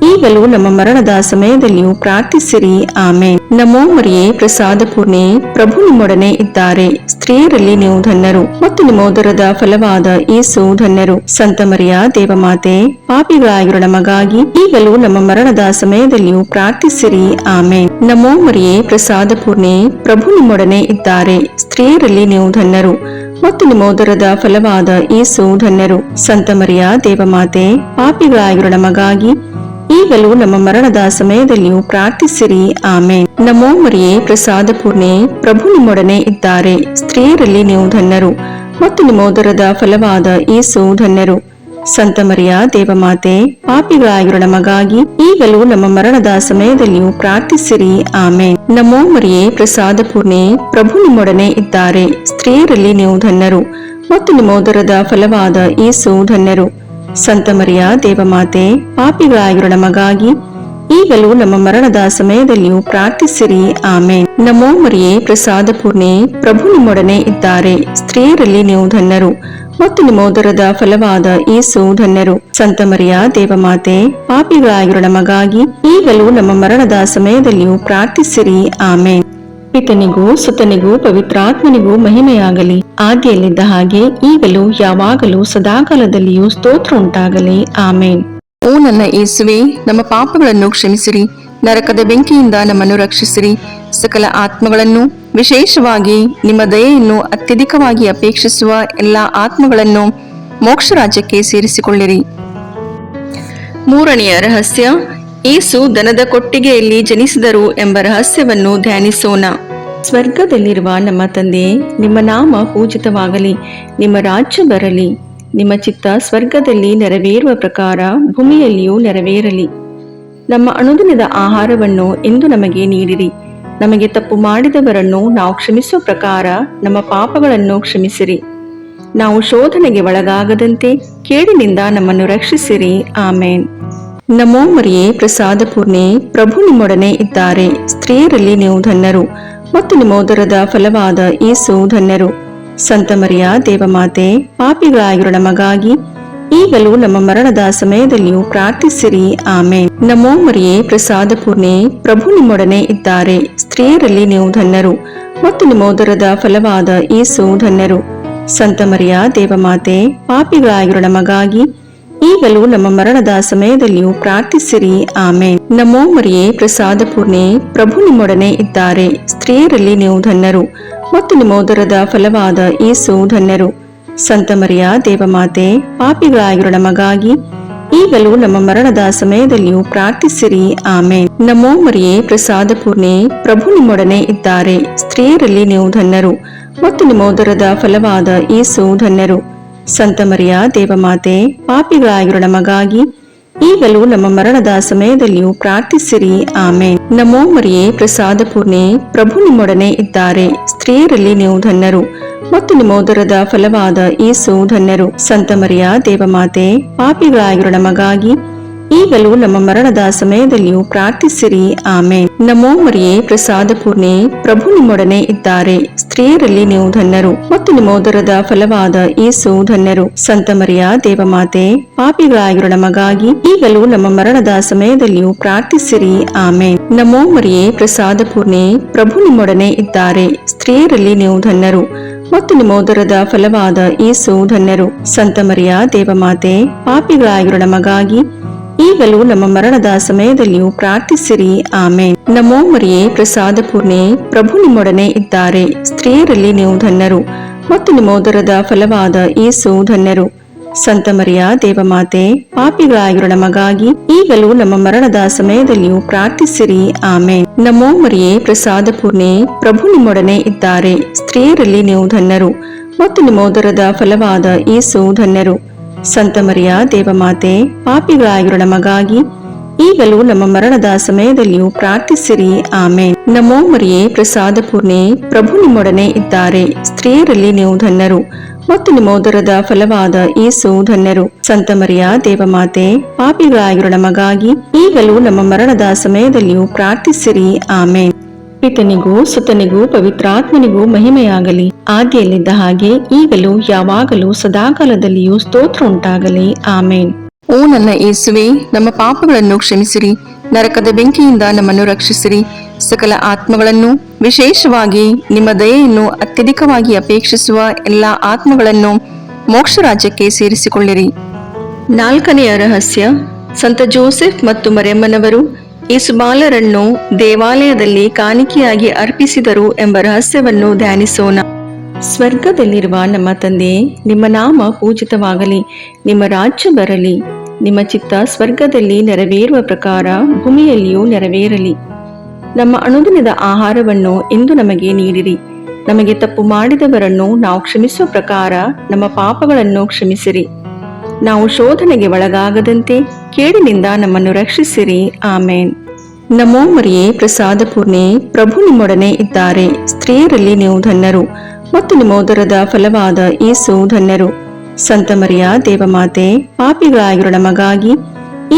ಈಗಲೂ ನಮ್ಮ ಮರಣದ ಸಮಯದಲ್ಲಿಯೂ ಪ್ರಾರ್ಥಿಸಿರಿ. ಆಮೇನ್. ನಮೋ ಮರಿಯೇ, ಪ್ರಸಾದ ಪೂರ್ಣೆ, ಪ್ರಭು ನಿಮ್ಮೊಡನೆ ಇದ್ದಾರೆ. ಸ್ತ್ರೀಯರಲ್ಲಿ ನೀವು ಧನ್ಯರು ಮತ್ತು ನಿಮ್ಮ ಉದರದ ಫಲವಾದ ಯೇಸು ಧನ್ಯರು. ಸಂತ ಮರಿಯ ದೇವಮಾತೆ, ಪಾಪಿಗಳಾಗಿರೋ ನಮಗಾಗಿ ಈಗಲೂ ನಮ್ಮ ಮರಣದ ಸಮಯದಲ್ಲಿಯೂ ಪ್ರಾರ್ಥಿಸಿರಿ. ಆಮೇನ್. ನಮೋ ಮರಿಯೇ, ಪ್ರಸಾದ ಪೂರ್ಣೆ, ಪ್ರಭು ನಿಮ್ಮೊಡನೆ ಇದ್ದಾರೆ. ಸ್ತ್ರೀಯರಲ್ಲಿ ನೀವು ಧನ್ಯರು ಮತ್ತು ನಿಮ್ಮ ಉದರದ ಫಲವಾದ ಯೇಸು ಧನ್ಯರು. ಸಂತ ಮರಿಯ ದೇವಮಾತೆ, ಪಾಪಿಗಳಾಗಿರೋ ನಮಗಾಗಿ ಈಗಲೂ ನಮ್ಮ ಮರಣದ ಸಮಯದಲ್ಲಿಯೂ ಪ್ರಾರ್ಥಿಸಿರಿ. ಆಮೇನ್. ನಮೋ ಮರಿಯೇ, ಪ್ರಸಾದ ಪೂರ್ಣೆ, ಪ್ರಭು ನಿಮ್ಮೊಡನೆ ಇದ್ದಾರೆ. ಸ್ತ್ರೀಯರಲ್ಲಿ ನೀವು ಧನ್ಯರು ಮತ್ತು ನಿಮ್ಮ ಉದರದ ಫಲವಾದ ಯೇಸು ಧನ್ಯರು. ಸಂತ ಮರಿಯ ದೇವಮಾತೆ, ಪಾಪಿಗಳಾಗಿರೋ ನಮಗಾಗಿ ಈಗಲೂ ನಮ್ಮ ಮರಣದ ಸಮಯದಲ್ಲಿಯೂ ಪ್ರಾರ್ಥಿಸಿರಿ. ಆಮೇನ್. ನಮೋ ಮರಿಯೇ, ಪ್ರಸಾದ ಪೂರ್ಣೆ, ಪ್ರಭು ನಿಮ್ಮೊಡನೆ ಇದ್ದಾರೆ. ಸ್ತ್ರೀಯರಲ್ಲಿ ನೀವು ಧನ್ಯರು ಮತ್ತು ನಿಮ್ಮ ಉದರದ ಫಲವಾದ ಯೇಸು ಧನ್ಯರು. ಸಂತ ಮರಿಯ ದೇವಮಾತೆ, ಪಾಪಿಗಳಾಗಿರೋ ನಮಗಾಗಿ ಈಗಲೂ ನಮ್ಮ ಮರಣದ ಸಮಯದಲ್ಲಿಯೂ ಪ್ರಾರ್ಥಿಸಿರಿ. ಆಮೇನ್. ನಮೋ ಮರಿಯೇ, ಪ್ರಸಾದ ಪೂರ್ಣೆ, ಪ್ರಭು ನಿಮ್ಮೊಡನೆ ಇದ್ದಾರೆ. ಸ್ತ್ರೀಯರಲ್ಲಿ ನೀವು ಧನ್ಯರು ಮತ್ತು ನಿಮ್ಮ ಉದರದ ಫಲವಾದ ಯೇಸು ಧನ್ಯರು. ಸಂತ ಮರಿಯ ದೇವಮಾತೆ, ಪಾಪಿಗಳಾಗಿರೋ ನಮಗಾಗಿ ಈಗಲೂ ನಮ್ಮ ಮರಣದ ಸಮಯದಲ್ಲಿಯೂ ಪ್ರಾರ್ಥಿಸಿರಿ. ಆಮೇನ್. ಪಿತನಿಗೂ ಸುತನಿಗೂ ಪವಿತ್ರಾತ್ಮನಿಗೂ ಮಹಿಮೆಯಾಗಲಿ, ಆದಿಯಲ್ಲಿದ್ದ ಹಾಗೆ ಈಗಲೂ ಯಾವಾಗಲೂ ಸದಾಕಾಲದಲ್ಲಿಯೂ ಸ್ತೋತ್ರ ಉಂಟಾಗಲಿ. ಆಮೇನ್. ಓ ನನ್ನ ಯೇಸುವೆ, ನಮ್ಮ ಪಾಪಗಳನ್ನು ಕ್ಷಮಿಸಿರಿ, ನರಕದ ಬೆಂಕಿಯಿಂದ ನಮ್ಮನ್ನು ರಕ್ಷಿಸಿರಿ, ಸಕಲ ಆತ್ಮಗಳನ್ನು, ವಿಶೇಷವಾಗಿ ನಿಮ್ಮ ದಯೆಯನ್ನು ಅತ್ಯಧಿಕವಾಗಿ ಅಪೇಕ್ಷಿಸುವ ಎಲ್ಲ ಆತ್ಮಗಳನ್ನು ಮೋಕ್ಷ ರಾಜ್ಯಕ್ಕೆ ಸೇರಿಸಿಕೊಳ್ಳಿರಿ. ಮೂರನೆಯ ರಹಸ್ಯ, ಯೇಸು ದನದ ಕೊಟ್ಟಿಗೆಯಲ್ಲಿ ಜನಿಸಿದರು ಎಂಬ ರಹಸ್ಯವನ್ನು ಧ್ಯಾನಿಸೋಣ. ಸ್ವರ್ಗದಲ್ಲಿರುವ ನಮ್ಮ ತಂದೆ, ನಿಮ್ಮ ನಾಮ ಪೂಜಿತವಾಗಲಿ, ನಿಮ್ಮ ರಾಜ್ಯ ಬರಲಿ, ನಿಮ್ಮ ಚಿತ್ತ ಸ್ವರ್ಗದಲ್ಲಿ ನೆರವೇರುವ ಪ್ರಕಾರ ಭೂಮಿಯಲ್ಲಿಯೂ ನೆರವೇರಲಿ. ನಮ್ಮ ಅನುದಿನದ ಆಹಾರವನ್ನು ಇಂದು ನಮಗೆ ನೀಡಿರಿ. ನಮಗೆ ತಪ್ಪು ಮಾಡಿದವರನ್ನು ನಾವು ಕ್ಷಮಿಸುವ ಪ್ರಕಾರ ನಮ್ಮ ಪಾಪಗಳನ್ನು ಕ್ಷಮಿಸಿರಿ. ನಾವು ಶೋಧನೆಗೆ ಒಳಗಾಗದಂತೆ ಕೇಡಿನಿಂದ ನಮ್ಮನ್ನು ರಕ್ಷಿಸಿರಿ. ಆಮೇನ್. ನಮೋ ಮರಿಯೇ, ಪ್ರಸಾದ ಪೂರ್ಣೆ, ಪ್ರಭು ನಿಮ್ಮೊಡನೆ ಇದ್ದಾರೆ. ಸ್ತ್ರೀಯರಲ್ಲಿ ನೀವು ಧನ್ಯರು ಮತ್ತು ನಿಮ್ಮ ಉದರದ ಫಲವಾದ ಯೇಸು ಧನ್ಯರು. ಸಂತ ಮರಿಯ ದೇವಮಾತೆ, ಪಾಪಿಗಳಾಗಿರೋ ನಮಗಾಗಿ ಈಗಲೂ ನಮ್ಮ ಮರಣದ ಸಮಯದಲ್ಲಿಯೂ ಪ್ರಾರ್ಥಿಸಿರಿ. ಆಮೇನ್. ನಮೋ ಮರಿಯೇ, ಪ್ರಸಾದ ಪೂರ್ಣೆ, ಪ್ರಭು ನಿಮ್ಮೊಡನೆ ಇದ್ದಾರೆ. ಸ್ತ್ರೀಯರಲ್ಲಿ ನೀವು ಧನ್ಯರು ಮತ್ತು ನಿಮ್ಮ ಉದರದ ಫಲವಾದ ಯೇಸು ಧನ್ಯರು. ಸಂತ ಮರಿಯ ದೇವಮಾತೆ, ಪಾಪಿಗಳಾಗಿರೋ ನಮಗಾಗಿ ಈಗಲೂ ನಮ್ಮ ಮರಣದ ಸಮಯದಲ್ಲಿಯೂ ಪ್ರಾರ್ಥಿಸಿರಿ. ಆಮೇನ್. ನಮೋ ಮರಿಯೇ, ಪ್ರಸಾದ ಪೂರ್ಣೆ, ಪ್ರಭು ನಿಮ್ಮೊಡನೆ ಇದ್ದಾರೆ. ಸ್ತ್ರೀಯರಲ್ಲಿ ನೀವು ಧನ್ಯರು ಮತ್ತು ನಿಮ್ಮ ಉದರದ ಫಲವಾದ ಯೇಸು ಧನ್ಯರು. ಸಂತ ಮರಿಯ ದೇವಮಾತೆ, ಪಾಪಿಗಳಾಗಿರೋ ನಮಗಾಗಿ ಈಗಲೂ ನಮ್ಮ ಮರಣದ ಸಮಯದಲ್ಲಿಯೂ ಪ್ರಾರ್ಥಿಸಿರಿ. ಆಮೇನ್. ನಮೋ ಮರಿಯೇ, ಪ್ರಸಾದ ಪೂರ್ಣೆ, ಪ್ರಭು ನಿಮ್ಮೊಡನೆ ಇದ್ದಾರೆ. ಸ್ತ್ರೀಯರಲ್ಲಿ ನೀವು ಧನ್ಯರು ಮತ್ತು ನಿಮ್ಮ ಉದರದ ಫಲವಾದ ಯೇಸು ಧನ್ಯರು. ಸಂತ ಮರಿಯ ದೇವಮಾತೆ, ಪಾಪಿಗಳಾಗಿರೋ ನಮಗಾಗಿ ಈಗಲೂ ನಮ್ಮ ಮರಣದ ಸಮಯದಲ್ಲಿಯೂ ಪ್ರಾರ್ಥಿಸಿರಿ. ಆಮೇನ್. ನಮೋ ಮರಿಯೇ, ಪ್ರಸಾದ ಪೂರ್ಣೆ, ಪ್ರಭು ನಿಮ್ಮೊಡನೆ ಇದ್ದಾರೆ. ಸ್ತ್ರೀಯರಲ್ಲಿ ನೀವು ಧನ್ಯರು ಮತ್ತು ನಿಮ್ಮ ಉದರದ ಫಲವಾದ ಯೇಸು ಧನ್ಯರು. ಸಂತ ಮರಿಯ ದೇವಮಾತೆ, ಪಾಪಿಗಳಾಗಿರೋ ನಮಗಾಗಿ ಈಗಲೂ ನಮ್ಮ ಮರಣದ ಸಮಯದಲ್ಲಿಯೂ ಪ್ರಾರ್ಥಿಸಿರಿ. ಆಮೇನ್. ನಮೋ ಮರಿಯೇ, ಪ್ರಸಾದ ಪೂರ್ಣೆ, ಪ್ರಭು ನಿಮ್ಮೊಡನೆ ಇದ್ದಾರೆ. ಸ್ತ್ರೀಯರಲ್ಲಿ ನೀವು ಧನ್ಯರು ಮತ್ತು ನಿಮ್ಮ ಉದರದ ಫಲವಾದ ಯೇಸು ಧನ್ಯರು. ಸಂತ ಮರಿಯ ದೇವಮಾತೆ, ಪಾಪಿಗಳಾಗಿರೋ ನಮಗಾಗಿ ಈಗಲೂ ನಮ್ಮ ಮರಣದ ಸಮಯದಲ್ಲಿಯೂ ಪ್ರಾರ್ಥಿಸಿರಿ. ಆಮೇನ್. ನಮೋ ಮರಿಯೇ, ಪ್ರಸಾದ ಪೂರ್ಣೆ, ಪ್ರಭು ನಿಮ್ಮೊಡನೆ ಇದ್ದಾರೆ. ಸ್ತ್ರೀಯರಲ್ಲಿ ನೀವು ಧನ್ಯರು ಮತ್ತು ನಿಮ್ಮ ಉದರದ ಫಲವಾದ ಯೇಸು ಧನ್ಯರು. ಸಂತ ಮರಿಯ ದೇವಮಾತೆ, ಪಾಪಿಗಳಾಗಿರೋ ನಮಗಾಗಿ ಈಗಲೂ ನಮ್ಮ ಮರಣದ ಸಮಯದಲ್ಲಿಯೂ ಪ್ರಾರ್ಥಿಸಿರಿ. ಆಮೇನ್. ನಮೋ ಮರಿಯೇ, ಪ್ರಸಾದ ಪೂರ್ಣೆ, ಪ್ರಭು ನಿಮ್ಮೊಡನೆ ಇದ್ದಾರೆ. ಸ್ತ್ರೀಯರಲ್ಲಿ ನೀವು ಧನ್ಯರು ಮತ್ತು ನಿಮ್ಮ ಉದರದ ಫಲವಾದ ಯೇಸು ಧನ್ಯರು. ಸಂತ ಮರಿಯ ದೇವಮಾತೆ, ಪಾಪಿಗಳಾಗಿರೋ ನಮಗಾಗಿ ಈಗಲೂ ನಮ್ಮ ಮರಣದ ಸಮಯದಲ್ಲಿಯೂ ಪ್ರಾರ್ಥಿಸಿರಿ. ಆಮೇನ್. ನಮೋ ಮರಿಯೇ, ಪ್ರಸಾದ ಪೂರ್ಣೆ, ಪ್ರಭು ನಿಮ್ಮೊಡನೆ ಇದ್ದಾರೆ. ಸ್ತ್ರೀಯರಲ್ಲಿ ನೀವು ಧನ್ಯರು ಮತ್ತು ನಿಮ್ಮ ಉದರದ ಫಲವಾದ ಯೇಸು ಧನ್ಯರು. ಸಂತ ಮರಿಯ ದೇವಮಾತೆ, ಪಾಪಿಗಳಾಗಿರೋ ನಮಗಾಗಿ ಈಗಲೂ ನಮ್ಮ ಮರಣದ ಸಮಯದಲ್ಲಿಯೂ ಪ್ರಾರ್ಥಿಸಿರಿ. ಆಮೇನ್. ನಮೋ ಮರಿಯೇ, ಪ್ರಸಾದ ಪೂರ್ಣೆ, ಪ್ರಭು ನಿಮ್ಮೊಡನೆ ಇದ್ದಾರೆ. ಸ್ತ್ರೀಯರಲ್ಲಿ ನೀವು ಧನ್ಯರು ಮತ್ತು ನಿಮ್ಮ ಉದರದ ಫಲವಾದ ಯೇಸು ಧನ್ಯರು. ಸಂತ ಮರಿಯ ದೇವಮಾತೆ, ಪಾಪಿಗಳಾಗಿರೋ ನಮಗಾಗಿ ಈಗಲೂ ನಮ್ಮ ಮರಣದ ಸಮಯದಲ್ಲಿಯೂ ಪ್ರಾರ್ಥಿಸಿರಿ. ಆಮೇನ್. ಪಿತನಿಗೂ ಸುತನಿಗೂ ಪವಿತ್ರಾತ್ಮನಿಗೂ ಮಹಿಮೆಯಾಗಲಿ, ಆದಿಯಲ್ಲಿದ್ದ ಹಾಗೆ ಈಗಲೂ ಯಾವಾಗಲೂ ಸದಾಕಾಲದಲ್ಲಿಯೂ ಸ್ತೋತ್ರ ಉಂಟಾಗಲಿ. ಆಮೇನ್. ಓ ನನ್ನ ಯೇಸುವೆ, ನಮ್ಮ ಪಾಪಗಳನ್ನು ಕ್ಷಮಿಸಿರಿ, ನರಕದ ಬೆಂಕಿಯಿಂದ ನಮ್ಮನ್ನು ರಕ್ಷಿಸಿರಿ, ಸಕಲ ಆತ್ಮಗಳನ್ನು, ವಿಶೇಷವಾಗಿ ನಿಮ್ಮ ದಯೆಯನ್ನು ಅತ್ಯಧಿಕವಾಗಿ ಅಪೇಕ್ಷಿಸುವ ಎಲ್ಲ ಆತ್ಮಗಳನ್ನು ಮೋಕ್ಷ ರಾಜ್ಯಕ್ಕೆ ಸೇರಿಸಿಕೊಳ್ಳಿರಿ. 4ನೆಯ ರಹಸ್ಯ, ಸಂತ ಜೋಸೆಫ್ ಮತ್ತು ಮರಿಯಮ್ಮನವರು ಯೇಸುಬಾಲರನ್ನು ದೇವಾಲಯದಲ್ಲಿ ಕಾಣಿಕೆಯಾಗಿ ಅರ್ಪಿಸಿದರು ಎಂಬ ರಹಸ್ಯವನ್ನು ಧ್ಯಾನಿಸೋಣ. ಸ್ವರ್ಗದಲ್ಲಿರುವ ನಮ್ಮ ತಂದೆಯೇ, ನಿಮ್ಮ ನಾಮ ಪೂಜಿತವಾಗಲಿ, ನಿಮ್ಮ ರಾಜ್ಯ ಬರಲಿ, ನಿಮ್ಮ ಚಿತ್ತ ಸ್ವರ್ಗದಲ್ಲಿ ನೆರವೇರುವ ಪ್ರಕಾರ ಭೂಮಿಯಲ್ಲಿಯೂ ನೆರವೇರಲಿ. ನಮ್ಮ ಅನುದಿನದ ಆಹಾರವನ್ನು ಇಂದು ನಮಗೆ ನೀಡಿರಿ. ನಮಗೆ ತಪ್ಪು ಮಾಡಿದವರನ್ನು ನಾವು ಕ್ಷಮಿಸುವ ಪ್ರಕಾರ ನಮ್ಮ ಪಾಪಗಳನ್ನು ಕ್ಷಮಿಸಿರಿ. ನಾವು ಶೋಧನೆಗೆ ಒಳಗಾಗದಂತೆ ಕೇಡಿನಿಂದ ನಮ್ಮನ್ನು ರಕ್ಷಿಸಿರಿ. ಆಮೇನ್. ನಮೋ ಮರಿಯೇ, ಪ್ರಸಾದ ಪೂರ್ಣೆ, ಪ್ರಭು ನಿಮ್ಮೊಡನೆ ಇದ್ದಾರೆ. ಸ್ತ್ರೀಯರಲ್ಲಿ ನೀವು ಧನ್ಯರು ಮತ್ತು ನಿಮ್ಮ ಉದರದ ಫಲವಾದ ಯೇಸು ಧನ್ಯರು. ಸಂತ ಮರಿಯ ದೇವಮಾತೆ, ಪಾಪಿಗಳಾಗಿರೋ ನಮಗಾಗಿ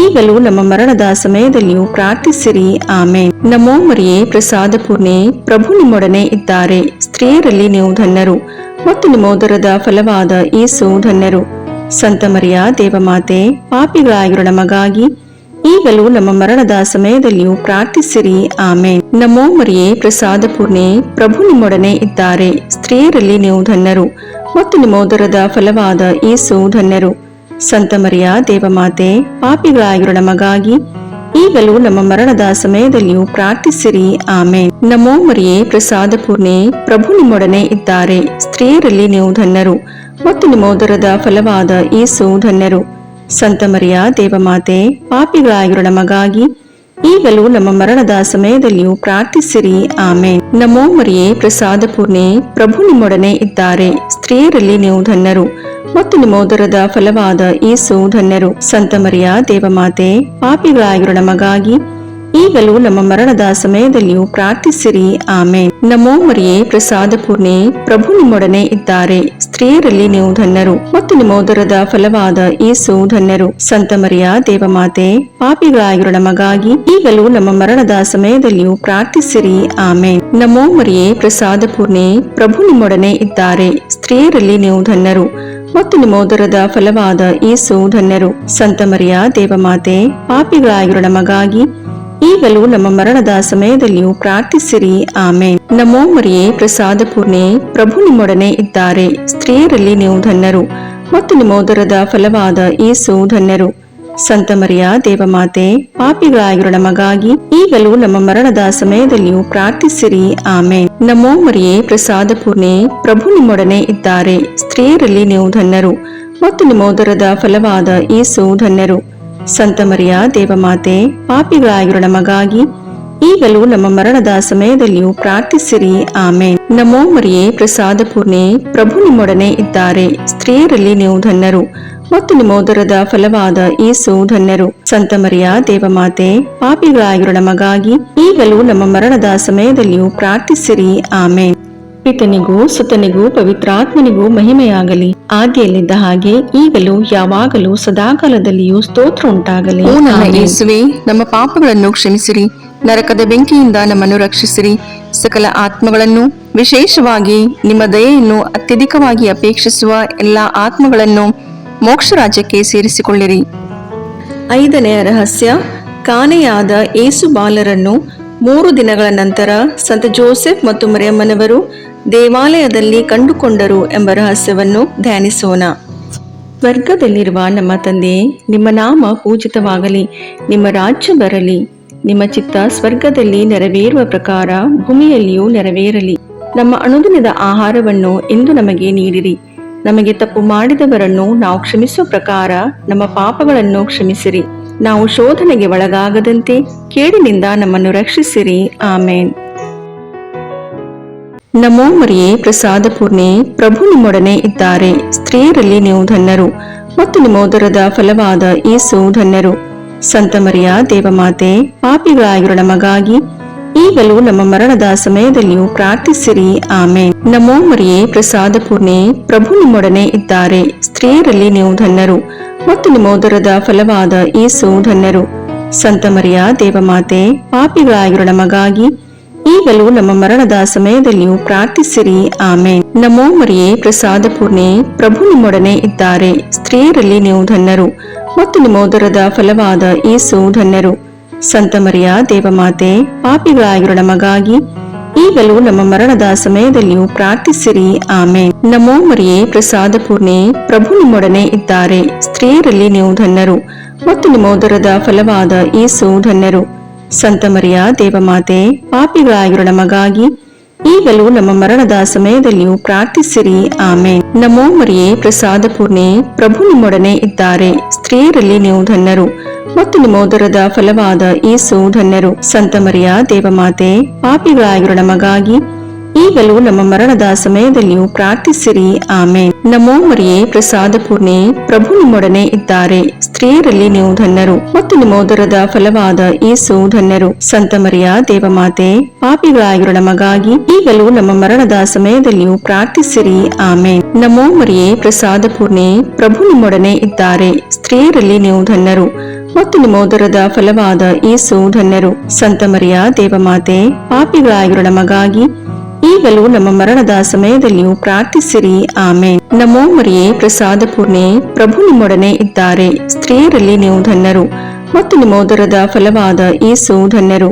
ಈಗಲೂ ನಮ್ಮ ಮರಣದ ಸಮಯದಲ್ಲಿಯೂ ಪ್ರಾರ್ಥಿಸಿರಿ. ಆಮೇನ್. ನಮೋ ಮರಿಯೇ, ಪ್ರಸಾದ ಪೂರ್ಣೆ, ಪ್ರಭು ನಿಮ್ಮೊಡನೆ ಇದ್ದಾರೆ. ಸ್ತ್ರೀಯರಲ್ಲಿ ನೀವು ಧನ್ಯರು ಮತ್ತು ನಿಮ್ಮ ಉದರದ ಫಲವಾದ ಯೇಸು ಧನ್ಯರು. ಸಂತ ಮರಿಯ ದೇವಮಾತೆ, ಪಾಪಿಗಳಾಗಿರೋ ನಮಗಾಗಿ ಈಗಲೂ ನಮ್ಮ ಮರಣದ ಸಮಯದಲ್ಲಿಯೂ ಪ್ರಾರ್ಥಿಸಿರಿ. ಆಮೇನ್. ನಮೋ ಮರಿಯೇ, ಪ್ರಸಾದ ಪೂರ್ಣೆ, ಪ್ರಭು ನಿಮ್ಮೊಡನೆ ಇದ್ದಾರೆ. ಸ್ತ್ರೀಯರಲ್ಲಿ ನೀವು ಧನ್ಯರು ಮತ್ತು ನಿಮ್ಮ ಉದರದ ಫಲವಾದ ಯೇಸು ಧನ್ಯರು. ಸಂತ ಮರಿಯ ದೇವಮಾತೆ, ಪಾಪಿಗಳಾಗಿರೋ ನಮಗಾಗಿ ಈಗಲೂ ನಮ್ಮ ಮರಣದ ಸಮಯದಲ್ಲಿಯೂ ಪ್ರಾರ್ಥಿಸಿರಿ. ಆಮೇನ್. ನಮೋ ಮರಿಯೇ, ಪ್ರಸಾದ ಪೂರ್ಣೆ, ಪ್ರಭು ನಿಮ್ಮೊಡನೆ ಇದ್ದಾರೆ. ಸ್ತ್ರೀಯರಲ್ಲಿ ನೀವು ಧನ್ಯರು ಮತ್ತು ನಿಮ್ಮ ಉದರದ ಫಲವಾದ ಯೇಸು ಧನ್ಯರು. ಸಂತ ಮರಿಯ ದೇವಮಾತೆ, ಪಾಪಿಗಳಾಗಿರೋ ನಮಗಾಗಿ ಈಗಲೂ ನಮ್ಮ ಮರಣದ ಸಮಯದಲ್ಲಿಯೂ ಪ್ರಾರ್ಥಿಸಿರಿ. ಆಮೇನ್. ನಮೋ ಮರಿಯೇ, ಪ್ರಸಾದ ಪೂರ್ಣೆ, ಪ್ರಭು ನಿಮ್ಮೊಡನೆ ಇದ್ದಾರೆ. ಸ್ತ್ರೀಯರಲ್ಲಿ ನೀವು ಧನ್ಯರು ಮತ್ತು ನಿಮ್ಮ ಉದರದ ಫಲವಾದ ಯೇಸು ಧನ್ಯರು. ಸಂತ ಮರಿಯ ದೇವಮಾತೆ, ಪಾಪಿಗಳಾಗಿರೋ ನಮಗಾಗಿ ಈಗಲೂ ನಮ್ಮ ಮರಣದ ಸಮಯದಲ್ಲಿಯೂ ಪ್ರಾರ್ಥಿಸಿರಿ. ಆಮೇನ್. ನಮೋ ಮರಿಯೇ, ಪ್ರಸಾದ ಪೂರ್ಣೆ, ಪ್ರಭು ನಿಮ್ಮೊಡನೆ ಇದ್ದಾರೆ. ಸ್ತ್ರೀಯರಲ್ಲಿ ನೀವು ಧನ್ಯರು ಮತ್ತು ನಿಮ್ಮ ಉದರದ ಫಲವಾದ ಯೇಸು ಧನ್ಯರು. ಸಂತ ಮರಿಯ ದೇವಮಾತೆ, ಪಾಪಿಗಳಾಗಿರೋ ನಮಗಾಗಿ ಈಗಲೂ ನಮ್ಮ ಮರಣದ ಸಮಯದಲ್ಲಿಯೂ ಪ್ರಾರ್ಥಿಸಿರಿ. ಆಮೇನ್. ನಮೋ ಮರಿಯೇ, ಪ್ರಸಾದ ಪೂರ್ಣೆ, ಪ್ರಭು ನಿಮ್ಮೊಡನೆ ಇದ್ದಾರೆ. ಸ್ತ್ರೀಯರಲ್ಲಿ ನೀವು ಧನ್ಯರು ಮತ್ತು ನಿಮ್ಮ ಉದರದ ಫಲವಾದ ಯೇಸು ಧನ್ಯರು. ಸಂತ ಮರಿಯ ದೇವಮಾತೆ, ಪಾಪಿಗಳಾಗಿರೋ ನಮಗಾಗಿ ಈಗಲೂ ನಮ್ಮ ಮರಣದ ಸಮಯದಲ್ಲಿಯೂ ಪ್ರಾರ್ಥಿಸಿರಿ. ಆಮೇನ್. ನಮೋ ಮರಿಯೇ, ಪ್ರಸಾದ ಪೂರ್ಣೆ, ಪ್ರಭು ನಿಮ್ಮೊಡನೆ ಇದ್ದಾರೆ. ಸ್ತ್ರೀಯರಲ್ಲಿ ನೀವು ಧನ್ಯರು ಮತ್ತು ನಿಮ್ಮ ಉದರದ ಫಲವಾದ ಯೇಸು ಧನ್ಯರು. ಸಂತ ಮರಿಯ ದೇವಮಾತೆ, ಪಾಪಿಗಳಾಗಿರೋ ನಮಗಾಗಿ ಈಗಲೂ ನಮ್ಮ ಮರಣದ ಸಮಯದಲ್ಲಿಯೂ ಪ್ರಾರ್ಥಿಸಿರಿ. ಆಮೇನ್. ನಮೋ ಮರಿಯೇ, ಪ್ರಸಾದ ಪೂರ್ಣೆ, ಪ್ರಭು ನಿಮ್ಮೊಡನೆ ಇದ್ದಾರೆ. ಸ್ತ್ರೀಯರಲ್ಲಿ ನೀವು ಧನ್ಯರು ಮತ್ತು ನಿಮ್ಮ ಉದರದ ಫಲವಾದ ಯೇಸು ಧನ್ಯರು. ಸಂತ ಮರಿಯ ದೇವಮಾತೆ, ಪಾಪಿಗಳಾಗಿರೋ ನಮಗಾಗಿ ಈಗಲೂ ನಮ್ಮ ಮರಣದ ಸಮಯದಲ್ಲಿಯೂ ಪ್ರಾರ್ಥಿಸಿರಿ. ಆಮೇನ್. ನಮೋ ಮರಿಯೇ, ಪ್ರಸಾದ ಪೂರ್ಣೆ, ಪ್ರಭು ನಿಮ್ಮೊಡನೆ ಇದ್ದಾರೆ. ಸ್ತ್ರೀಯರಲ್ಲಿ ನೀವು ಧನ್ಯರು ಮತ್ತು ನಿಮ್ಮ ಉದರದ ಫಲವಾದ ಯೇಸು ಧನ್ಯರು. ಸಂತ ಮರಿಯ ದೇವಮಾತೆ, ಪಾಪಿಗಳಾಗಿರೋ ನಮಗಾಗಿ ಈಗಲೂ ನಮ್ಮ ಮರಣದ ಸಮಯದಲ್ಲಿಯೂ ಪ್ರಾರ್ಥಿಸಿರಿ. ಆಮೇನ್. ಪಿತನಿಗೂ ಸುತನಿಗೂ ಪವಿತ್ರಾತ್ಮನಿಗೂ ಮಹಿಮೆಯಾಗಲಿ, ಆದಿಯಲ್ಲಿದ್ದ ಹಾಗೆ ಈಗಲೂ ಯಾವಾಗಲೂ ಸದಾಕಾಲದಲ್ಲಿಯೂ ಸ್ತೋತ್ರ ಉಂಟಾಗಲಿ. ಓ ನನ್ನ ಆಮೆನ್. ಯೇಸುವೆ, ನಮ್ಮ ಪಾಪಗಳನ್ನು ಕ್ಷಮಿಸಿರಿ, ನರಕದ ಬೆಂಕಿಯಿಂದ ನಮ್ಮನ್ನು ರಕ್ಷಿಸಿರಿ, ಸಕಲ ಆತ್ಮಗಳನ್ನು, ವಿಶೇಷವಾಗಿ ನಿಮ್ಮ ದಯೆಯನ್ನು ಅತ್ಯಧಿಕವಾಗಿ ಅಪೇಕ್ಷಿಸುವ ಎಲ್ಲ ಆತ್ಮಗಳನ್ನು ಮೋಕ್ಷ ರಾಜ್ಯಕ್ಕೆ ಸೇರಿಸಿಕೊಳ್ಳಿರಿ. 5ನೆಯ ರಹಸ್ಯ, ಕಾಣೆಯಾದ ಯೇಸು ಬಾಲರನ್ನು 3 ದಿನಗಳ ನಂತರ ಸಂತ ಜೋಸೆಫ್ ಮತ್ತು ಮರಿಯಮ್ಮನವರು ದೇವಾಲಯದಲ್ಲಿ ಕಂಡುಕೊಂಡರು ಎಂಬ ರಹಸ್ಯವನ್ನು ಧ್ಯಾನಿಸೋಣ. ಸ್ವರ್ಗದಲ್ಲಿರುವ ನಮ್ಮ ತಂದೆಯೇ, ನಿಮ್ಮ ನಾಮ ಪೂಜಿತವಾಗಲಿ, ನಿಮ್ಮ ರಾಜ್ಯ ಬರಲಿ, ನಿಮ್ಮ ಚಿತ್ತ ಸ್ವರ್ಗದಲ್ಲಿ ನೆರವೇರುವ ಪ್ರಕಾರ ಭೂಮಿಯಲ್ಲಿಯೂ ನೆರವೇರಲಿ. ನಮ್ಮ ಅನುದಿನದ ಆಹಾರವನ್ನು ಇಂದು ನಮಗೆ ನೀಡಿರಿ. ನಮಗೆ ತಪ್ಪು ಮಾಡಿದವರನ್ನು ನಾವು ಕ್ಷಮಿಸುವ ಪ್ರಕಾರ ನಮ್ಮ ಪಾಪಗಳನ್ನು ಕ್ಷಮಿಸಿರಿ. ನಾವು ಶೋಧನೆಗೆ ಒಳಗಾಗದಂತೆ ಕೇಡಿನಿಂದ ನಮ್ಮನ್ನು ರಕ್ಷಿಸಿರಿ. ಆಮೇನ್. ನಮೋ ಮರಿಯೇ, ಪ್ರಸಾದ ಪೂರ್ಣೆ, ಪ್ರಭು ನಿಮ್ಮೊಡನೆ ಇದ್ದಾರೆ. ಸ್ತ್ರೀಯರಲ್ಲಿ ನೀವು ಧನ್ಯರು ಮತ್ತು ನಿಮ್ಮ ಉದರದ ಫಲವಾದ ಯೇಸು ಧನ್ಯರು. ಸಂತ ಮರಿಯ ದೇವಮಾತೆ, ಪಾಪಿಗಳಾಗಿರೋ ನಮಗಾಗಿ ಈಗಲೂ ನಮ್ಮ ಮರಣದ ಸಮಯದಲ್ಲಿಯೂ ಪ್ರಾರ್ಥಿಸಿರಿ. ಆಮೇನ್. ನಮೋ ಮರಿಯೇ, ಪ್ರಸಾದ ಪೂರ್ಣೆ, ಪ್ರಭು ನಿಮ್ಮೊಡನೆ ಇದ್ದಾರೆ. ಸ್ತ್ರೀಯರಲ್ಲಿ ನೀವು ಧನ್ಯರು ಮತ್ತು ನಿಮ್ಮ ಉದರದ ಫಲವಾದ ಯೇಸು ಧನ್ಯರು. ಸಂತ ಮರಿಯ ದೇವಮಾತೆ, ಪಾಪಿಗಳಾಗಿರೋ ನಮಗಾಗಿ ಈಗಲೂ ನಮ್ಮ ಮರಣದ ಸಮಯದಲ್ಲಿಯೂ ಪ್ರಾರ್ಥಿಸಿರಿ. ಆಮೇನ್. ನಮೋ ಮರಿಯೇ, ಪ್ರಸಾದ ಪೂರ್ಣೆ, ಪ್ರಭು ನಿಮ್ಮೊಡನೆ ಇದ್ದಾರೆ. ಸ್ತ್ರೀಯರಲ್ಲಿ ನೀವು ಧನ್ಯರು ಮತ್ತು ನಿಮ್ಮ ಉದರದ ಫಲವಾದ ಯೇಸು ಧನ್ಯರು. ಸಂತ ಮರಿಯ ದೇವಮಾತೆ, ಪಾಪಿಗಳಾಗಿರೋ ನಮಗಾಗಿ ಈಗಲೂ ನಮ್ಮ ಮರಣದ ಸಮಯದಲ್ಲಿಯೂ ಪ್ರಾರ್ಥಿಸಿರಿ. ಆಮೇನ್. ನಮೋ ಮರಿಯೇ, ಪ್ರಸಾದ ಪೂರ್ಣೆ, ಪ್ರಭು ನಿಮ್ಮೊಡನೆ ಇದ್ದಾರೆ. ಸ್ತ್ರೀಯರಲ್ಲಿ ನೀವು ಧನ್ಯರು ಮತ್ತು ನಿಮ್ಮ ಉದರದ ಫಲವಾದ ಯೇಸು ಧನ್ಯರು. ಸಂತ ಮರಿಯ ದೇವಮಾತೆ, ಪಾಪಿಗಳಾಗಿರೋ ನಮಗಾಗಿ ಈಗಲೂ ನಮ್ಮ ಮರಣದ ಸಮಯದಲ್ಲಿಯೂ ಪ್ರಾರ್ಥಿಸಿರಿ. ಆಮೇನ್. ನಮೋ ಮರಿಯೇ, ಪ್ರಸಾದ ಪೂರ್ಣೆ, ಪ್ರಭು ನಿಮ್ಮೊಡನೆ ಇದ್ದಾರೆ. ಸ್ತ್ರೀಯರಲ್ಲಿ ನೀವು ಧನ್ಯರು ಮತ್ತು ನಿಮ್ಮ ಉದರದ ಫಲವಾದ ಯೇಸು ಧನ್ಯರು. ಸಂತ ಮರಿಯ ದೇವಮಾತೆ, ಪಾಪಿಗಳಾಗಿರೋ ನಮಗಾಗಿ ಈಗಲೂ ನಮ್ಮ ಮರಣದ ಸಮಯದಲ್ಲಿಯೂ ಪ್ರಾರ್ಥಿಸಿರಿ. ಆಮೇನ್. ನಮೋ ಮರಿಯೇ, ಪ್ರಸಾದ ಪೂರ್ಣೆ, ಪ್ರಭು ನಿಮ್ಮೊಡನೆ ಇದ್ದಾರೆ. ಸ್ತ್ರೀಯರಲ್ಲಿ ನೀವು ಧನ್ಯರು ಮತ್ತು ನಿಮ್ಮ ಉದರದ ಫಲವಾದ ಯೇಸು ಧನ್ಯರು. ಸಂತ ಮರಿಯ ದೇವಮಾತೆ, ಪಾಪಿಗಳಾಗಿರೋ ನಮಗಾಗಿ ಈಗಲೂ ನಮ್ಮ ಮರಣದ ಸಮಯದಲ್ಲಿಯೂ ಪ್ರಾರ್ಥಿಸಿರಿ. ಆಮೇನ್. ನಮೋ ಮರಿಯೇ, ಪ್ರಸಾದ ಪೂರ್ಣೆ, ಪ್ರಭು ನಿಮ್ಮೊಡನೆ ಇದ್ದಾರೆ. ಸ್ತ್ರೀಯರಲ್ಲಿ ನೀವು ಧನ್ಯರು ಮತ್ತು ನಿಮ್ಮ ಉದರದ ಫಲವಾದ ಯೇಸು ಧನ್ಯರು. ಸಂತ ಮರಿಯ ದೇವಮಾತೆ, ಪಾಪಿಗಳಾಗಿರೋ ನಮಗಾಗಿ ಈಗಲೂ ನಮ್ಮ ಮರಣದ ಸಮಯದಲ್ಲಿಯೂ ಪ್ರಾರ್ಥಿಸಿರಿ. ಆಮೇನ್. ನಮೋ ಮರಿಯೇ, ಪ್ರಸಾದ ಪೂರ್ಣೆ, ಪ್ರಭು ನಿಮ್ಮೊಡನೆ ಇದ್ದಾರೆ. ಸ್ತ್ರೀಯರಲ್ಲಿ ನೀವು ಧನ್ಯರು ಮತ್ತು ನಿಮ್ಮ ಉದರದ ಫಲವಾದ ಯೇಸು ಧನ್ಯರು.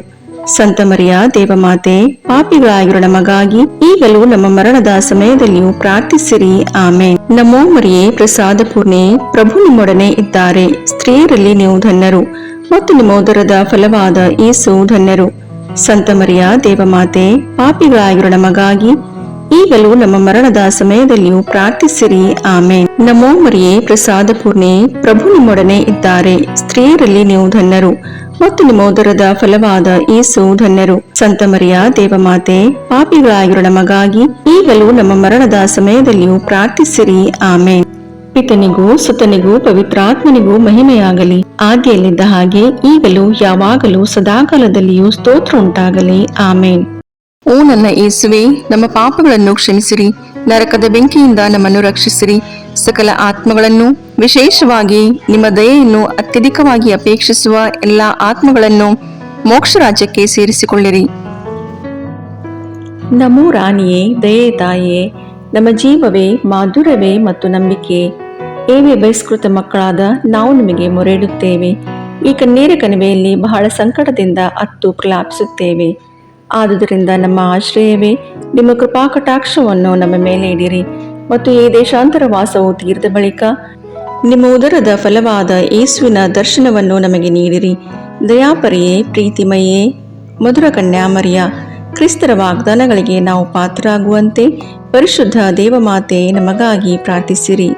ಸಂತ ಮರಿಯ ದೇವಮಾತೆ, ಪಾಪಿಗಳಾಗಿರೋ ನಮಗಾಗಿ ಈಗಲೂ ನಮ್ಮ ಮರಣದ ಸಮಯದಲ್ಲಿಯೂ ಪ್ರಾರ್ಥಿಸಿರಿ. ಆಮೇನ್. ನಮೋ ಮರಿಯೇ, ಪ್ರಸಾದ ಪೂರ್ಣೆ, ಪ್ರಭು ನಿಮ್ಮೊಡನೆ ಇದ್ದಾರೆ. ಸ್ತ್ರೀಯರಲ್ಲಿ ನೀವು ಧನ್ಯರು ಮತ್ತು ನಿಮ್ಮ ಉದರದ ಫಲವಾದ ಯೇಸು ಧನ್ಯರು. ಸಂತ ಮರಿಯ ದೇವಮಾತೆ, ಪಾಪಿಗಳಾಗಿರೋ ನಮಗಾಗಿ ಈಗಲೂ ನಮ್ಮ ಮರಣದ ಸಮಯದಲ್ಲಿಯೂ ಪ್ರಾರ್ಥಿಸಿರಿ. ಆಮೇನ್. ನಮೋ ಮರಿಯೇ, ಪ್ರಸಾದ ಪೂರ್ಣೆ, ಪ್ರಭು ನಿಮ್ಮೊಡನೆ ಇದ್ದಾರೆ. ಸ್ತ್ರೀಯರಲ್ಲಿ ನೀವು ಧನ್ಯರು ಮತ್ತು ನಿಮ್ಮ ಉದರದ ಫಲವಾದ ಯೇಸು ಧನ್ಯರು. ಸಂತ ಮರಿಯ ದೇವಮಾತೆ, ಪಾಪಿಗಳಾಗಿರೋ ನಮಗಾಗಿ ಈಗಲೂ ನಮ್ಮ ಮರಣದ ಸಮಯದಲ್ಲಿಯೂ ಪ್ರಾರ್ಥಿಸಿರಿ. ಆಮೇನ್. ಪಿತನಿಗೂ ಸುತನಿಗೂ ಪವಿತ್ರಾತ್ಮನಿಗೂ ಮಹಿಮೆಯಾಗಲಿ, ಆದಿಯಲ್ಲಿದ್ದ ಹಾಗೆ ಈಗಲೂ ಯಾವಾಗಲೂ ಸದಾಕಾಲದಲ್ಲಿಯೂ ಸ್ತೋತ್ರ ಉಂಟಾಗಲಿ. ಆಮೇನ್. ಓ ನನ್ನ ಯೇಸುವೆ, ನಮ್ಮ ಪಾಪಗಳನ್ನು ಕ್ಷಮಿಸಿರಿ, ನರಕದ ಬೆಂಕಿಯಿಂದ ನಮ್ಮನ್ನು ರಕ್ಷಿಸಿರಿ, ಸಕಲ ಆತ್ಮಗಳನ್ನು, ವಿಶೇಷವಾಗಿ ನಿಮ್ಮ ದಯೆಯನ್ನು ಅತ್ಯಧಿಕವಾಗಿ ಅಪೇಕ್ಷಿಸುವ ಎಲ್ಲ ಆತ್ಮಗಳನ್ನು ಮೋಕ್ಷ ರಾಜ್ಯಕ್ಕೆ ಸೇರಿಸಿಕೊಳ್ಳಿರಿ. ನಮೋ ರಾಣಿಯೇ, ದಯೆ ತಾಯಿಯೇ, ನಮ್ಮ ಜೀವವೇ, ಮಾಧುರ್ಯವೇ ಮತ್ತು ನಂಬಿಕೆ, ಏವೇ ಬಹಿಷ್ಕೃತ ಮಕ್ಕಳಾದ ನಾವು ನಿಮಗೆ ಮೊರೆಯಿಡುತ್ತೇವೆ. ಈ ಕಣ್ಣೀರ ಕಣಿವೆಯಲ್ಲಿ ಬಹಳ ಸಂಕಟದಿಂದ ಅತ್ತು ಪ್ರಲಾಪಿಸುತ್ತೇವೆ. ಆದುದರಿಂದ ನಮ್ಮ ಆಶ್ರಯವೇ, ನಿಮ್ಮ ಕೃಪಾ ಕಟಾಕ್ಷವನ್ನು ನಮ್ಮ ಮೇಲೆ ಇಡಿರಿ ಮತ್ತು ಈ ದೇಶಾಂತರ ವಾಸವು ತೀರಿದ ಬಳಿಕ ನಿಮ್ಮ ಉದರದ ಫಲವಾದ ಯೇಸುವಿನ ದರ್ಶನವನ್ನು ನಮಗೆ ನೀಡಿರಿ. ದಯಾಪರಿಯೇ, ಪ್ರೀತಿಮಯೇ, ಮಧುರ ಕನ್ಯಾಮರಿಯ, ಕ್ರಿಸ್ತರ ವಾಗ್ದಾನಗಳಿಗೆ ನಾವು ಪಾತ್ರರಾಗುವಂತೆ ಪರಿಶುದ್ಧ ದೇವಮಾತೆ ನಮಗಾಗಿ ಪ್ರಾರ್ಥಿಸಿರಿ.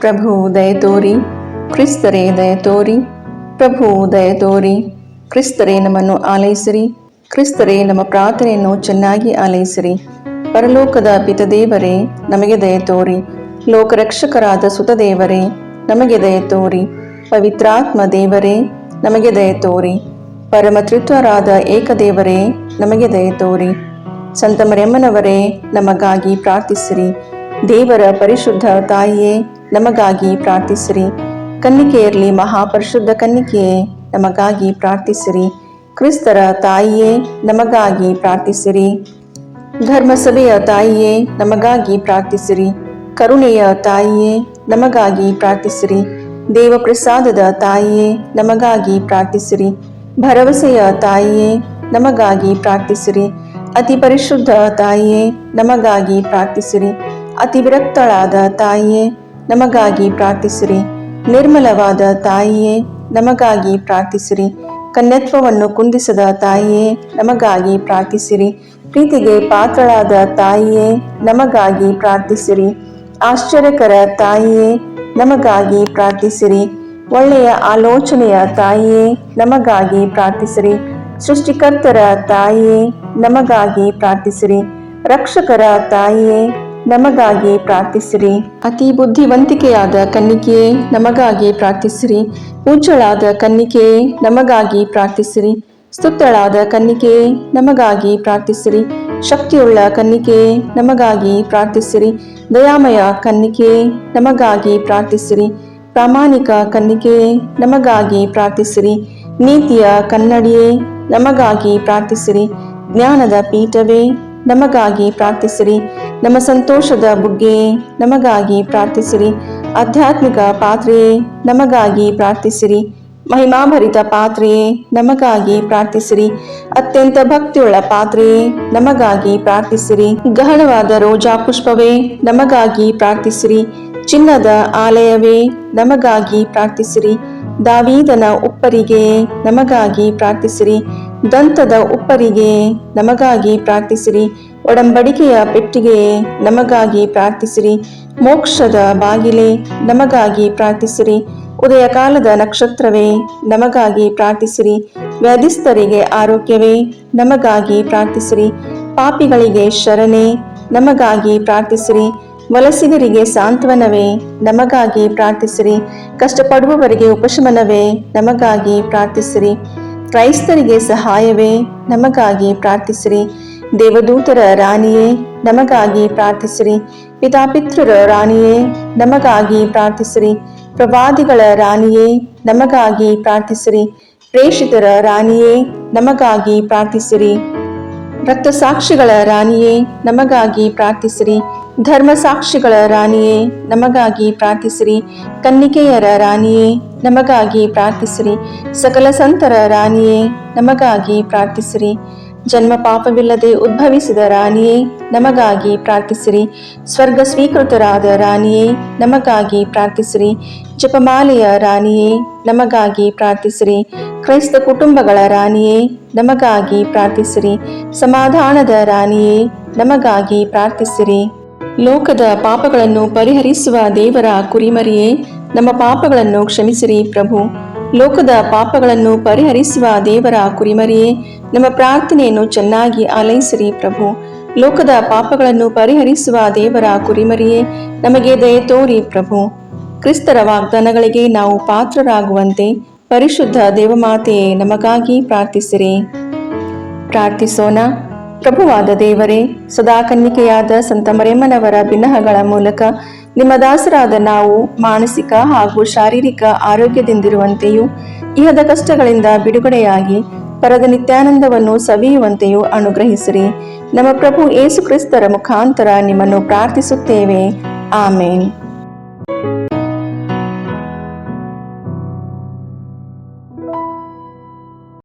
ಪ್ರಭು ದಯತೋರಿ, ಕ್ರಿಸ್ತರೇ ದಯತೋರಿ, ಪ್ರಭು ದಯತೋರಿ, ಕ್ರಿಸ್ತರೇ ನಮ್ಮನ್ನು ಆಲೈಸಿರಿ, ಕ್ರಿಸ್ತರೇ ನಮ್ಮ ಪ್ರಾರ್ಥನೆಯನ್ನು ಚೆನ್ನಾಗಿ ಆಲೈಸಿರಿ. ಪರಲೋಕದ ಪಿತದೇವರೇ, ನಮಗೆ ದಯತೋರಿ, ಲೋಕರಕ್ಷಕರಾದ ಸುತದೇವರೇ, ನಮಗೆ ದಯೆ ತೋರಿ. ಪವಿತ್ರಾತ್ಮ ದೇವರೇ, ನಮಗೆ ದಯೆ ತೋರಿ. ಪರಮತ್ರಿತ್ವರಾದ ಏಕದೇವರೇ, ನಮಗೆ ದಯೆ ತೋರಿ. ಸಂತ ಮರಿಯಮ್ಮನವರೇ, ನಮಗಾಗಿ ಪ್ರಾರ್ಥಿಸಿರಿ. ದೇವರ ಪರಿಶುದ್ಧ ತಾಯಿಯೇ, ನಮಗಾಗಿ ಪ್ರಾರ್ಥಿಸಿರಿ. ಕನ್ನಿಕೆಯರಲ್ಲಿ ಮಹಾಪರಿಶುದ್ಧ ಕನ್ನಿಕೆಯೇ, ನಮಗಾಗಿ ಪ್ರಾರ್ಥಿಸಿರಿ. ಕ್ರಿಸ್ತರ ತಾಯಿಯೇ, ನಮಗಾಗಿ ಪ್ರಾರ್ಥಿಸಿರಿ. ಧರ್ಮಸಭೆಯ ತಾಯಿಯೇ, ನಮಗಾಗಿ ಪ್ರಾರ್ಥಿಸಿರಿ. ಕರುಣೆಯ ತಾಯಿಯೇ, ನಮಗಾಗಿ ಪ್ರಾರ್ಥಿಸಿರಿ. ದೇವಪ್ರಸಾದದ ತಾಯಿಯೇ, ನಮಗಾಗಿ ಪ್ರಾರ್ಥಿಸಿರಿ. ಭರವಸೆಯ ತಾಯಿಯೇ, ನಮಗಾಗಿ ಪ್ರಾರ್ಥಿಸಿರಿ. ಅತಿ ಪರಿಶುದ್ಧ ತಾಯಿಯೇ, ನಮಗಾಗಿ ಪ್ರಾರ್ಥಿಸಿರಿ. ಅತಿ ವಿರಕ್ತಳಾದ ತಾಯಿಯೇ, ನಮಗಾಗಿ ಪ್ರಾರ್ಥಿಸಿರಿ. ನಿರ್ಮಲವಾದ ತಾಯಿಯೇ, ನಮಗಾಗಿ ಪ್ರಾರ್ಥಿಸಿರಿ. ಕನ್ಯತ್ವವನ್ನು ಕುಂದಿಸದ ತಾಯಿಯೇ, ನಮಗಾಗಿ ಪ್ರಾರ್ಥಿಸಿರಿ. ಪ್ರೀತಿಗೆ ಪಾತ್ರಳಾದ ತಾಯಿಯೇ, ನಮಗಾಗಿ ಪ್ರಾರ್ಥಿಸಿರಿ. ಆಶ್ಚರ್ಯಕರ ತಾಯಿಯೇ, ನಮಗಾಗಿ ಪ್ರಾರ್ಥಿಸಿರಿ. ಒಳ್ಳೆಯ ಆಲೋಚನೆಯ ತಾಯಿಯೇ, ನಮಗಾಗಿ ಪ್ರಾರ್ಥಿಸಿರಿ. ಸೃಷ್ಟಿಕರ್ತರ ತಾಯಿಯೇ, ನಮಗಾಗಿ ಪ್ರಾರ್ಥಿಸಿರಿ. ರಕ್ಷಕರ ತಾಯಿಯೇ, ನಮಗಾಗಿ ಪ್ರಾರ್ಥಿಸಿರಿ. ಅತಿ ಬುದ್ಧಿವಂತಿಕೆಯಾದ ಕನ್ನಿಕೆಯೇ, ನಮಗಾಗಿ ಪ್ರಾರ್ಥಿಸಿರಿ. ಪೂಜ್ಯಳಾದ ಕನ್ನಿಕೆಯೇ, ನಮಗಾಗಿ ಪ್ರಾರ್ಥಿಸಿರಿ. ಸ್ತುತ್ಯಳಾದ ಕನ್ನಿಕೆಯೇ, ನಮಗಾಗಿ ಪ್ರಾರ್ಥಿಸಿರಿ. ಶಕ್ತಿಯುಳ್ಳ ಕನ್ನಿಕೆಯೇ, ನಮಗಾಗಿ ಪ್ರಾರ್ಥಿಸಿರಿ. ದಯಾಮಯ ಕನ್ನಿಕೆಯೇ, ನಮಗಾಗಿ ಪ್ರಾರ್ಥಿಸಿರಿ. ಪ್ರಾಮಾಣಿಕ ಕನ್ನಿಕೆಯೇ, ನಮಗಾಗಿ ಪ್ರಾರ್ಥಿಸಿರಿ. ನೀತಿಯ ಕನ್ನಡಿಯೇ, ನಮಗಾಗಿ ಪ್ರಾರ್ಥಿಸಿರಿ. ಜ್ಞಾನದ ಪೀಠವೇ, ನಮಗಾಗಿ ಪ್ರಾರ್ಥಿಸಿರಿ. ನಮ್ಮ ಸಂತೋಷದ ಬುಗ್ಗೆಯೇ, ನಮಗಾಗಿ ಪ್ರಾರ್ಥಿಸಿರಿ. ಆಧ್ಯಾತ್ಮಿಕ ಪಾತ್ರೆಯೇ, ನಮಗಾಗಿ ಪ್ರಾರ್ಥಿಸಿರಿ. ಮಹಿಮಾಭರಿತ ಪಾತ್ರೆಯೇ, ನಮಗಾಗಿ ಪ್ರಾರ್ಥಿಸಿರಿ. ಅತ್ಯಂತ ಭಕ್ತಿಯುಳ್ಳ ಪಾತ್ರೆಯೇ, ನಮಗಾಗಿ ಪ್ರಾರ್ಥಿಸಿರಿ. ಗಹನವಾದ ರೋಜಾ ಪುಷ್ಪವೇ, ನಮಗಾಗಿ ಪ್ರಾರ್ಥಿಸಿರಿ. ಚಿನ್ನದ ಆಲಯವೇ, ನಮಗಾಗಿ ಪ್ರಾರ್ಥಿಸಿರಿ. ದಾವೀದನ ಉಪ್ಪರಿಗೆಯೇ, ನಮಗಾಗಿ ಪ್ರಾರ್ಥಿಸಿರಿ. ದಂತದ ಉಪ್ಪರಿಗೆಯೇ, ನಮಗಾಗಿ ಪ್ರಾರ್ಥಿಸಿರಿ. ಒಡಂಬಡಿಕೆಯ ಪೆಟ್ಟಿಗೆಯೇ, ನಮಗಾಗಿ ಪ್ರಾರ್ಥಿಸಿರಿ. ಮೋಕ್ಷದ ಬಾಗಿಲೇ, ನಮಗಾಗಿ ಪ್ರಾರ್ಥಿಸಿರಿ. ಉದಯ ಕಾಲದ ನಕ್ಷತ್ರವೇ, ನಮಗಾಗಿ ಪ್ರಾರ್ಥಿಸಿರಿ. ವ್ಯಾಧಿಸ್ಥರಿಗೆ ಆರೋಗ್ಯವೇ, ನಮಗಾಗಿ ಪ್ರಾರ್ಥಿಸಿರಿ. ಪಾಪಿಗಳಿಗೆ ಶರಣೆ, ನಮಗಾಗಿ ಪ್ರಾರ್ಥಿಸಿರಿ. ವಲಸಿಗರಿಗೆ ಸಾಂತ್ವನವೇ, ನಮಗಾಗಿ ಪ್ರಾರ್ಥಿಸಿರಿ. ಕಷ್ಟಪಡುವವರಿಗೆ ಉಪಶಮನವೇ, ನಮಗಾಗಿ ಪ್ರಾರ್ಥಿಸಿರಿ. ಕ್ರೈಸ್ತರಿಗೆ ಸಹಾಯವೇ, ನಮಗಾಗಿ ಪ್ರಾರ್ಥಿಸಿರಿ. ದೇವದೂತರ ರಾಣಿಯೇ, ನಮಗಾಗಿ ಪ್ರಾರ್ಥಿಸಿರಿ. ಪಿತಾಪಿತೃರ ರಾಣಿಯೇ, ನಮಗಾಗಿ ಪ್ರಾರ್ಥಿಸಿರಿ. ಪ್ರವಾದಿಗಳ ರಾಣಿಯೇ, ನಮಗಾಗಿ ಪ್ರಾರ್ಥಿಸಿರಿ. ಪ್ರೇಷಿತರ ರಾಣಿಯೇ, ನಮಗಾಗಿ ಪ್ರಾರ್ಥಿಸಿರಿ. ರಕ್ತಸಾಕ್ಷಿಗಳ ರಾಣಿಯೇ, ನಮಗಾಗಿ ಪ್ರಾರ್ಥಿಸಿರಿ. ಧರ್ಮಸಾಕ್ಷಿಗಳ ರಾಣಿಯೇ, ನಮಗಾಗಿ ಪ್ರಾರ್ಥಿಸಿರಿ. ಕನ್ನಿಕೆಯರ ರಾಣಿಯೇ, ನಮಗಾಗಿ ಪ್ರಾರ್ಥಿಸಿರಿ. ಸಕಲ ಸಂತರ ರಾಣಿಯೇ, ನಮಗಾಗಿ ಪ್ರಾರ್ಥಿಸಿರಿ. ಜನ್ಮ ಪಾಪವಿಲ್ಲದೆ ಉದ್ಭವಿಸಿದ ರಾಣಿಯೇ, ನಮಗಾಗಿ ಪ್ರಾರ್ಥಿಸಿರಿ. ಸ್ವರ್ಗ ಸ್ವೀಕೃತರಾದ ರಾಣಿಯೇ, ನಮಗಾಗಿ ಪ್ರಾರ್ಥಿಸಿರಿ. ಜಪಮಾಲೆಯ ರಾಣಿಯೇ, ನಮಗಾಗಿ ಪ್ರಾರ್ಥಿಸಿರಿ. ಕ್ರೈಸ್ತ ಕುಟುಂಬಗಳ ರಾಣಿಯೇ, ನಮಗಾಗಿ ಪ್ರಾರ್ಥಿಸಿರಿ. ಸಮಾಧಾನದ ರಾಣಿಯೇ, ನಮಗಾಗಿ ಪ್ರಾರ್ಥಿಸಿರಿ. ಲೋಕದ ಪಾಪಗಳನ್ನು ಪರಿಹರಿಸುವ ದೇವರ ಕುರಿಮರಿಯೇ, ನಮ್ಮ ಪಾಪಗಳನ್ನು ಕ್ಷಮಿಸಿರಿ ಪ್ರಭು. ಲೋಕದ ಪಾಪಗಳನ್ನು ಪರಿಹರಿಸುವ ದೇವರ ಕುರಿಮರಿಯೇ, ನಮ್ಮ ಪ್ರಾರ್ಥನೆಯನ್ನು ಚೆನ್ನಾಗಿ ಆಲೈಸಿರಿ ಪ್ರಭು. ಲೋಕದ ಪಾಪಗಳನ್ನು ಪರಿಹರಿಸುವ ದೇವರ ಕುರಿಮರಿಯೇ, ನಮಗೆ ದಯೆ ತೋರಿ ಪ್ರಭು. ಕ್ರಿಸ್ತರ ವಾಗ್ದಾನಗಳಿಗೆ ನಾವು ಪಾತ್ರರಾಗುವಂತೆ ಪರಿಶುದ್ಧ ದೇವಮಾತೆಯೇ, ನಮಗಾಗಿ ಪ್ರಾರ್ಥಿಸಿರಿ. ಪ್ರಾರ್ಥಿಸೋಣ. ಪ್ರಭುವಾದ ದೇವರೇ, ಸದಾ ಕನ್ನಿಕೆಯಾದ ಸಂತ ಮರಿಯಮ್ಮನವರ ಬಿನ್ನಹಗಳ ಮೂಲಕ ನಿಮ್ಮ ದಾಸರಾದ ನಾವು ಮಾನಸಿಕ ಹಾಗೂ ಶಾರೀರಿಕ ಆರೋಗ್ಯದಿಂದಿರುವಂತೆಯೂ ಇಹದ ಕಷ್ಟಗಳಿಂದ ಬಿಡುಗಡೆಯಾಗಿ ಪರದ ನಿತ್ಯಾನಂದವನ್ನು ಸವಿಯುವಂತೆಯೂ ಅನುಗ್ರಹಿಸಿರಿ. ನಮ್ಮ ಪ್ರಭು ಯೇಸು ಕ್ರಿಸ್ತರ ಮುಖಾಂತರ ನಿಮ್ಮನ್ನು ಪ್ರಾರ್ಥಿಸುತ್ತೇವೆ. ಆಮೇನ್.